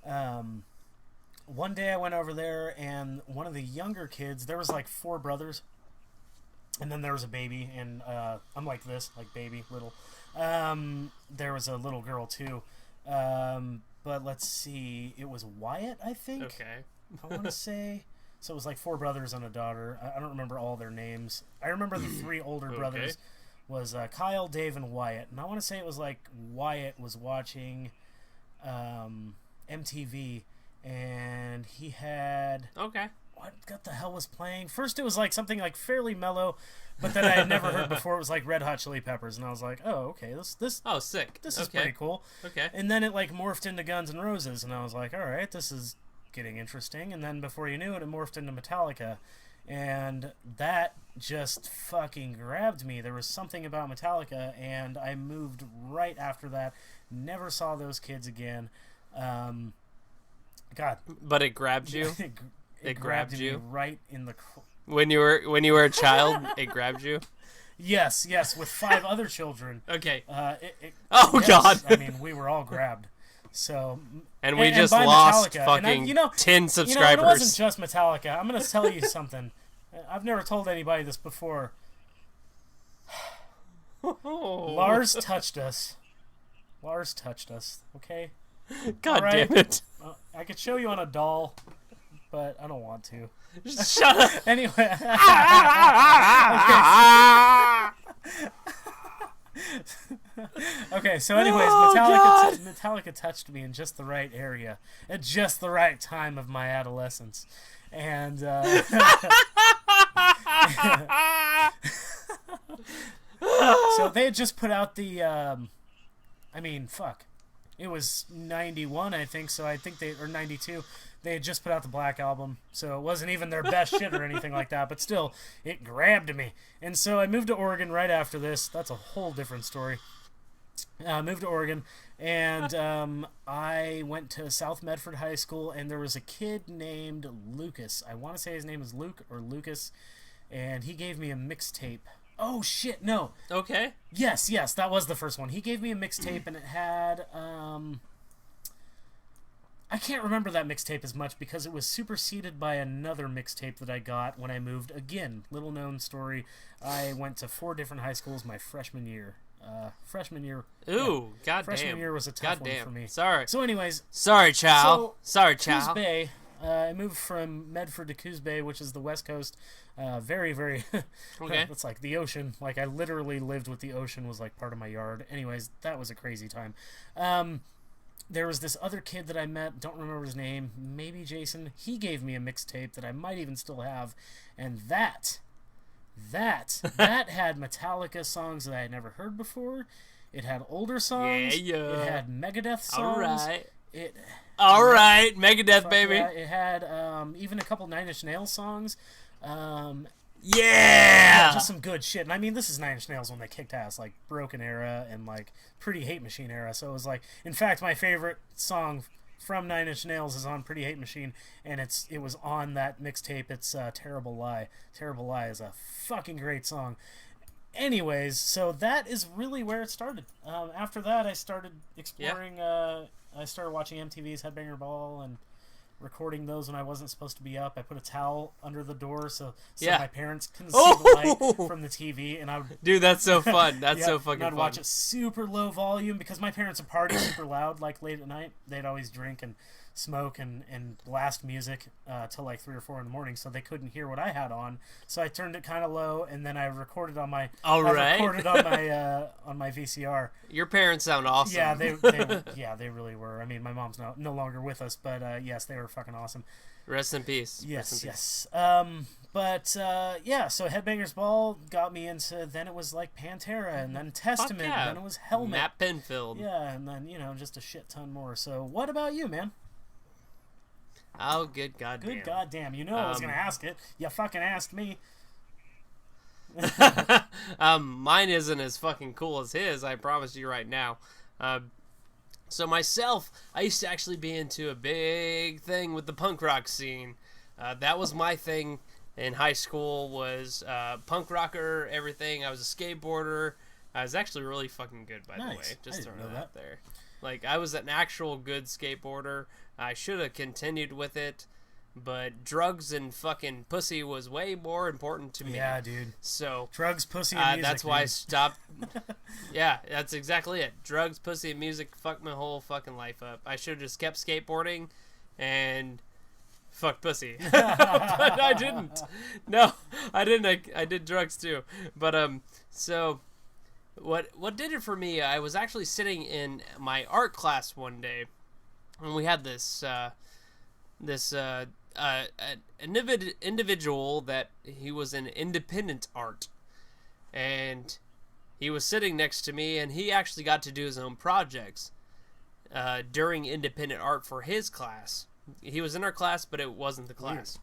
one day I went over there, and one of the younger kids, there was like 4 brothers, and then there was a baby, and I'm like this, like baby, little. There was a little girl too. But let's see, it was Wyatt, I think. Okay. I want to say. So it was like 4 brothers and a daughter. I don't remember all their names. I remember the 3 older brothers was Kyle, Dave, and Wyatt. And I want to say it was like Wyatt was watching MTV, and he had... Okay. What the hell was playing? First it was like something like fairly mellow, but then I had never heard before. It was like Red Hot Chili Peppers, and I was like, oh, okay, this oh, sick. This is pretty cool. Okay. And then it like morphed into Guns N' Roses, and I was like, all right, this is getting interesting. And then before you knew it, it morphed into Metallica, and that just fucking grabbed me. There was something about Metallica, and I moved right after that. Never saw those kids again. God. But it grabbed you. It grabbed you right in the... When you were a child, it grabbed you? Yes, with 5 other children. Okay. Oh, yes, God. I mean, we were all grabbed. So... And we just lost fucking 10 subscribers. You know, it wasn't just Metallica. I'm going to tell you something. I've never told anybody this before. Lars touched us. Okay? God damn it. I could show you on a doll, but I don't want to. Just shut up. Anyway. Okay, so anyways, Metallica touched me in just the right area at just the right time of my adolescence. And so they had just put out the it was 91, I think, so I think or 92. They had just put out the Black Album, so it wasn't even their best shit or anything like that, but still, it grabbed me. And so I moved to Oregon right after this. That's a whole different story. Moved to Oregon, and I went to South Medford High School, and there was a kid named Lucas. I want to say his name is Luke or Lucas, and he gave me a mixtape. Oh, shit, no. Okay. Yes, that was the first one. He gave me a mixtape, and it had... I can't remember that mixtape as much because it was superseded by another mixtape that I got when I moved. Again, little known story. I went to 4 different high schools my freshman year. Freshman year. Ooh, yeah, goddamn. Freshman year was a tough one for me. Sorry. So anyways. Sorry, Chow. Coos Bay. I moved from Medford to Coos Bay, which is the west coast. Very, very... Okay. It's like the ocean. Like, I literally lived with the ocean, was like part of my yard. Anyways, that was a crazy time. There was this other kid that I met, don't remember his name, maybe Jason. He gave me a mixtape that I might even still have, and that That had Metallica songs that I had never heard before. It had older songs. Yeah. It had Megadeth songs. All right, Megadeth, baby. Yeah, it had even a couple Nine Inch Nails songs. Yeah, just some good shit. And I mean, this is Nine Inch Nails when they kicked ass, like Broken era and like Pretty Hate Machine era. So it was like, in fact, my favorite song from Nine Inch Nails is on Pretty Hate Machine, and it was on that mixtape. It's Terrible Lie. Terrible Lie is a fucking great song. Anyways, so that is really where it started. After that, I started exploring. I started watching MTV's Headbanger Ball and recording those when I wasn't supposed to be up. I put a towel under the door so my parents couldn't see the light from the TV, and I would... Dude, that's so fun. That's so fucking fun. I'd watch it super low volume because my parents would party super loud, like late at night. They'd always drink and smoke and blast music till like 3 or 4 in the morning, so they couldn't hear what I had on. So I turned it kind of low, and then I recorded on my on my VCR. Your parents sound awesome. Yeah, they really were. I mean, my mom's no longer with us, but yes, they were fucking awesome. Rest in peace. Yes. So Headbangers Ball got me into. Then it was like Pantera, and then Testament, and then it was Helmet, Matt Pinfield. Yeah, and then just a shit ton more. So what about you, man? Oh, good goddamn. Good goddamn. You know I was going to ask it. You fucking asked me. Mine isn't as fucking cool as his, I promise you right now. So myself, I used to actually be into a big thing with the punk rock scene. That was my thing in high school, was punk rocker, everything. I was a skateboarder. I was actually really fucking good, by the way. Just throwing it out there. Like, I was an actual good skateboarder. I should have continued with it, but drugs and fucking pussy was way more important to me. Yeah, dude. So drugs, pussy, and music. That's why I stopped. Yeah, that's exactly it. Drugs, pussy, and music fucked my whole fucking life up. I should have just kept skateboarding and fuck pussy. But I didn't. No, I didn't. I did drugs too. But so what did it for me? I was actually sitting in my art class one day, and we had this individual that he was in independent art, and he was sitting next to me, and he actually got to do his own projects during independent art for his class. He was in our class, but it wasn't the class.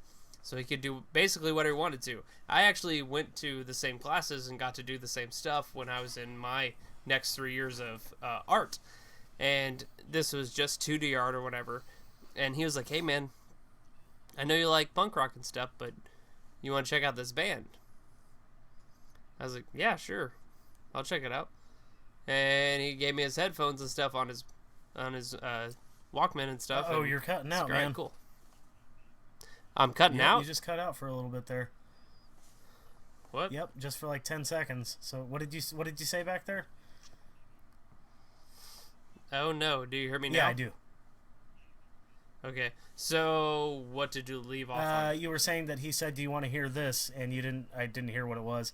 So he could do basically what he wanted to. I actually went to the same classes and got to do the same stuff when I was in my next 3 years of art. And this was just 2D art or whatever. And he was like, hey, man, I know you like punk rock and stuff, but you want to check out this band? I was like, yeah, sure. I'll check it out. And he gave me his headphones and stuff on his Walkman and stuff. Oh, you're cutting out, man. Cool. I'm cutting out? You just cut out for a little bit there. What? Yep, just for like 10 seconds. So what did you say back there? Oh no, do you hear me now? Yeah, I do. Okay, so what did you leave off on? You were saying that he said, do you want to hear this? And I didn't hear what it was.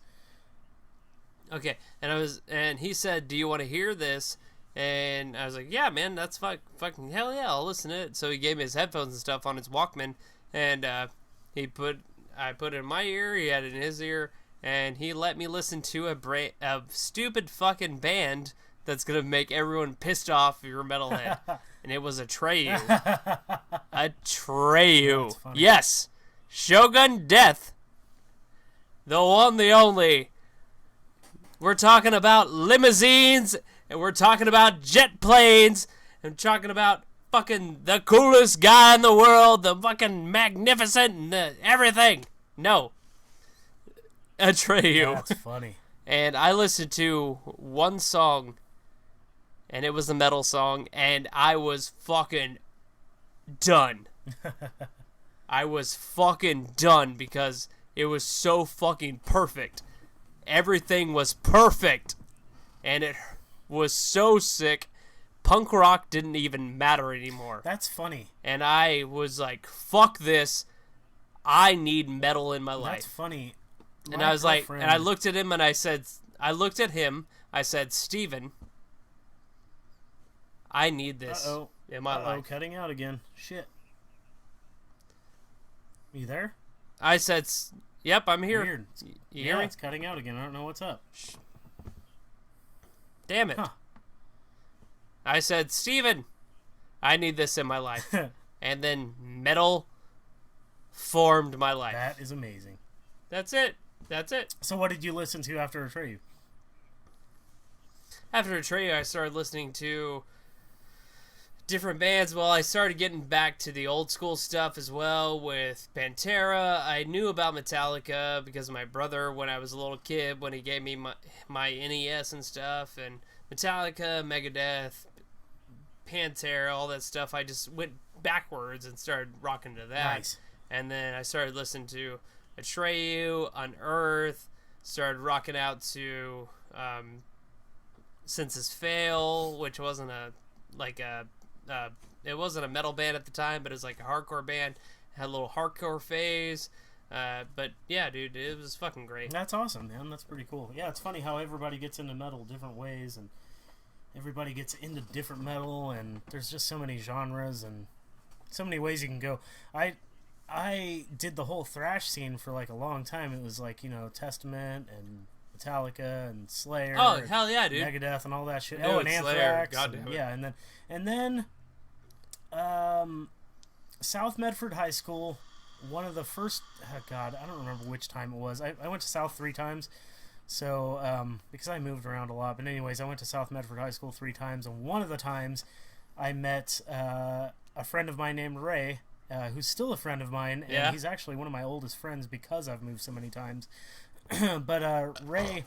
Okay, and he said, do you want to hear this? And I was like, yeah, man, that's fucking hell yeah, I'll listen to it. So he gave me his headphones and stuff on his Walkman, and I put it in my ear, he had it in his ear, and he let me listen to a stupid fucking band that's gonna make everyone pissed off if you're a metalhead. And it was Atreyu. Atreyu. Yes. Shogun Death. The one, the only. We're talking about limousines, and we're talking about jet planes, and talking about fucking the coolest guy in the world, the fucking magnificent, and everything. No. Atreyu. That's funny. And I listened to one song, and it was a metal song, and I was fucking done. I was fucking done because it was so fucking perfect. Everything was perfect, and it was so sick. Punk rock didn't even matter anymore. That's funny. And I was like, fuck this. I need metal in my life. That's funny. And I was like, and I looked at him and I said, Steven, I need this in my life. Cutting out again. Shit. You there? I said, Yep, I'm here. Weird. You hear me? It's cutting out again. I don't know what's up. Damn it. Huh. I said, Steven, I need this in my life. And then metal formed my life. That is amazing. That's it. That's it. So what did you listen to after Atreyu? After Atreyu, I started listening to different bands. Well, I started getting back to the old school stuff as well with Pantera. I knew about Metallica because of my brother when I was a little kid, when he gave me my NES and stuff. And Metallica, Megadeth, Pantera, all that stuff. I just went backwards and started rocking to that. Nice. And then I started listening to Atreyu, Unearth, started rocking out to Senses Fail, which wasn't it wasn't a metal band at the time, but it was like a hardcore band. Had a little hardcore phase. But yeah, dude, it was fucking great. That's awesome, man. That's pretty cool. Yeah, it's funny how everybody gets into metal different ways, and everybody gets into different metal, and there's just so many genres and so many ways you can go. I did the whole thrash scene for like a long time. It was like, Testament and Metallica and Slayer. Oh, hell yeah, dude. Megadeth and all that shit. Dude, and Anthrax. God damn it. Yeah, and then South Medford High School, one of the first, I don't remember which time it was. I went to South 3 times. So, because I moved around a lot. But anyways, I went to South Medford High School 3 times. And one of the times I met a friend of mine named Ray, who's still a friend of mine. And he's actually one of my oldest friends because I've moved so many times. But Ray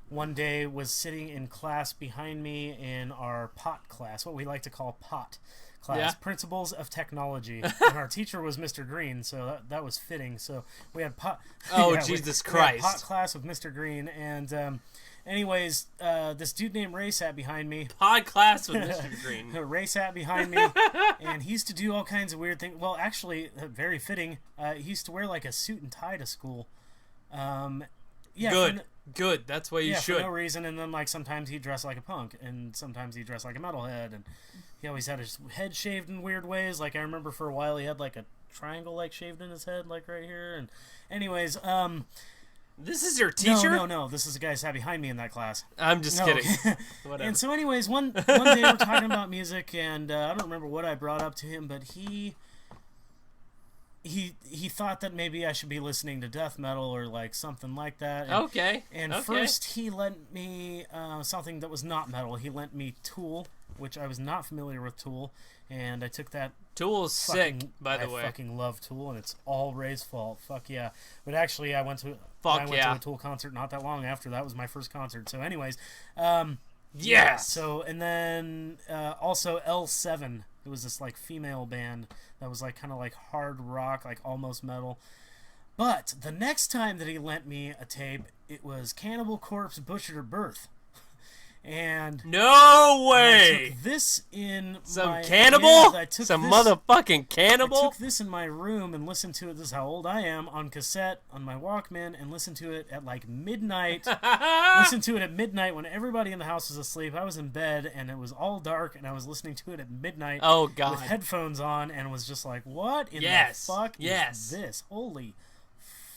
one day was sitting in class behind me in our POT class, what we like to call POT class, Principles of Technology. And our teacher was Mr. Green, so that was fitting. So we had POT. Oh, Jesus Christ. We had POT class with Mr. Green. And anyways, this dude named Ray sat behind me. POT class with Mr. Green. Ray sat behind me, and he used to do all kinds of weird things. Well, actually, very fitting. He used to wear like a suit and tie to school. Good. That's what you should. For no reason. And then like sometimes he'd dress like a punk, and sometimes he'd dress like a metalhead, and he always had his head shaved in weird ways. Like I remember for a while he had like a triangle like shaved in his head, like right here. And anyways, this is your teacher? No. This is the guy who sat behind me in that class. I'm just kidding. Whatever. And so anyways, one day we're talking about music, and I don't remember what I brought up to him, but he thought that maybe I should be listening to death metal or like something like that. And, okay. And first he lent me something that was not metal. He lent me Tool, which I was not familiar with Tool, and I took that. Tool is sick, by the way. I fucking love Tool, and it's all Ray's fault. Fuck yeah. But actually, I went to a Tool concert not that long after. That was my first concert. So anyways, yes. So, and then also L7. It was this like female band that was like kind of like hard rock, like almost metal. But the next time that he lent me a tape, it was Cannibal Corpse, Butcher to Birth. And no way! I took this in some cannibal? Some motherfucking cannibal? I took this in my room and listened to it. This is how old I am, on cassette on my Walkman, and listened to it at like midnight. Listened to it at midnight when everybody in the house was asleep. I was in bed and it was all dark, and I was listening to it at midnight. Oh God! With headphones on, and was just like, "What in the fuck is this? Holy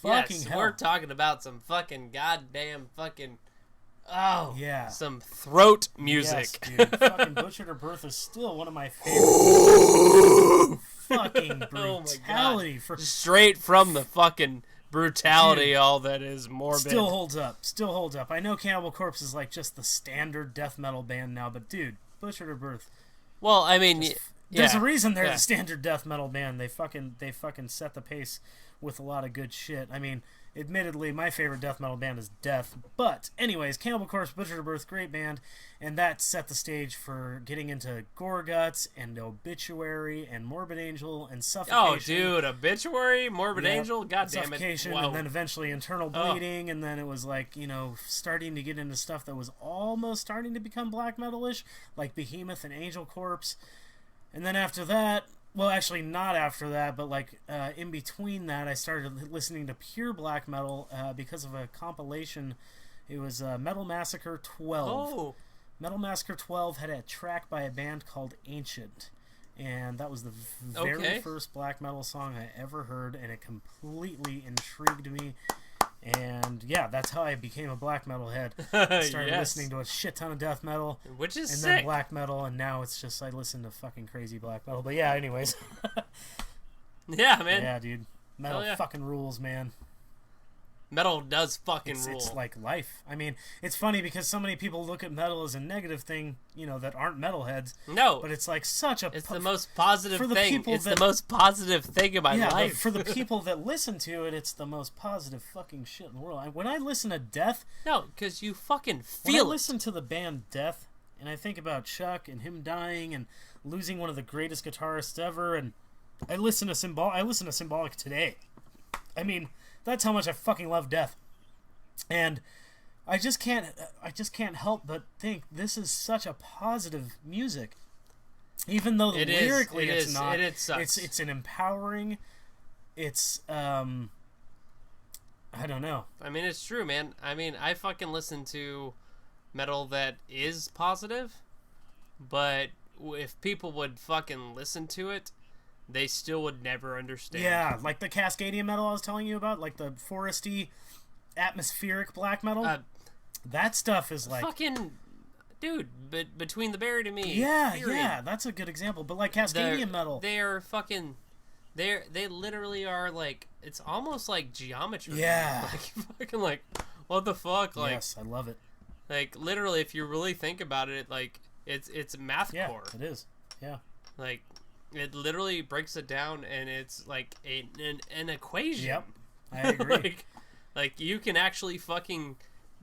fucking hell!" We're talking about some fucking goddamn fucking. Oh, yeah. Some throat music. Yes, dude. Fucking Butcher to Birth is still one of my favorite. Fucking brutality. Straight from the fucking brutality, dude, all that is morbid. Still holds up. I know Cannibal Corpse is like just the standard death metal band now, but dude, Butcher to Birth. Well, I mean, there's a reason they're the standard death metal band. They fucking set the pace with a lot of good shit. I mean, admittedly, my favorite death metal band is Death. But, anyways, Cannibal Corpse, Butcher to Birth, great band. And that set the stage for getting into Gore Guts and Obituary and Morbid Angel and Suffocation. Oh, dude, Obituary, Morbid Angel? God damn it. Suffocation, and then eventually Internal Bleeding. And then it was like, starting to get into stuff that was almost starting to become black metal-ish, like Behemoth and Angel Corpse. And then after that... Well, actually, not after that, but like in between that, I started listening to pure black metal because of a compilation. It was Metal Massacre 12. Oh. Metal Massacre 12 had a track by a band called Ancient. and that was the very first black metal song I ever heard, and it completely intrigued me. And yeah, that's how I became a black metal head. I started listening to a shit ton of death metal, which is and sick. Then black metal, and now it's just I listen to fucking crazy black metal. But yeah, anyways. Yeah, man. Yeah, dude. Metal fucking rules, man. Metal does fucking rule. It's like life. I mean, it's funny because so many people look at metal as a negative thing, you know, that aren't metalheads. No. But it's like such a... It's the most positive thing. It's the most positive thing in my life. For the people that listen to it, it's the most positive fucking shit in the world. When I listen to Death... No, because you fucking feel When I listen to the band Death, and I think about Chuck and him dying and losing one of the greatest guitarists ever, and I listen to Symbolic today. I mean... That's how much I fucking love Death. And I just can't help but think this is such a positive music. Even though lyrically it's not. It sucks. It's an empowering, it's I don't know. I mean, it's true, man. I mean, I fucking listen to metal that is positive, but if people would fucking listen to it, they still would never understand. Yeah, like the Cascadian metal I was telling you about, like the foresty, atmospheric black metal. That stuff is like fucking, dude. But Between the Buried and Me. Yeah, that's a good example. But like Cascadian metal, they are fucking. They literally are like, it's almost like geometry. Yeah. Like fucking like, what the fuck? Like, yes, I love it. Like literally, if you really think about it, like it's math core. It is. Yeah. Like. It literally breaks it down, and it's like an equation. Yep, I agree. like you can actually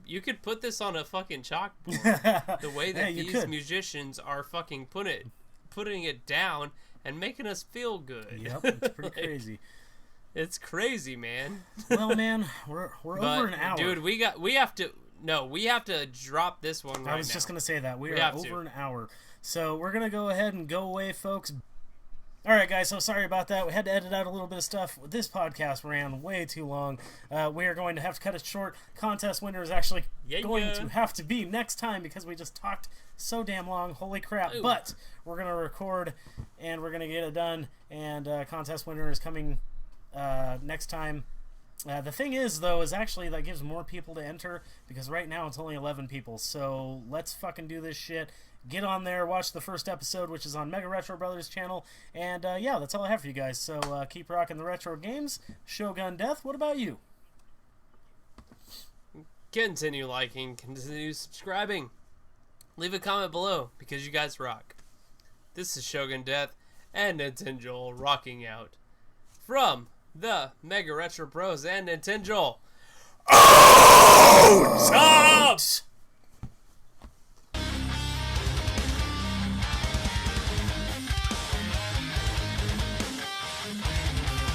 you could put this on a fucking chalkboard. The way that these musicians are fucking putting it down and making us feel good. Yep, it's pretty crazy. It's crazy, man. Well, man, we're over an hour, dude. We have to drop this one right now. I was just gonna say that we are over an hour, so we're gonna go ahead and go away, folks. Alright guys, so sorry about that. We had to edit out a little bit of stuff. This podcast ran way too long. We are going to have to cut it short. Contest winner is actually going to have to be next time because we just talked so damn long. Holy crap. Ooh. But we're going to record and we're going to get it done. And contest winner is coming next time. The thing is, though, is actually that gives more people to enter because right now it's only 11 people. So let's fucking do this shit. Get on there, watch the first episode, which is on Mega Retro Brothers channel. And yeah, that's all I have for you guys. So keep rocking the retro games. Shogun Death, what about you? Continue liking, continue subscribing. Leave a comment below because you guys rock. This is Shogun Death and Nintenjoel rocking out from the Mega Retro Bros and Nintenjoel. Out!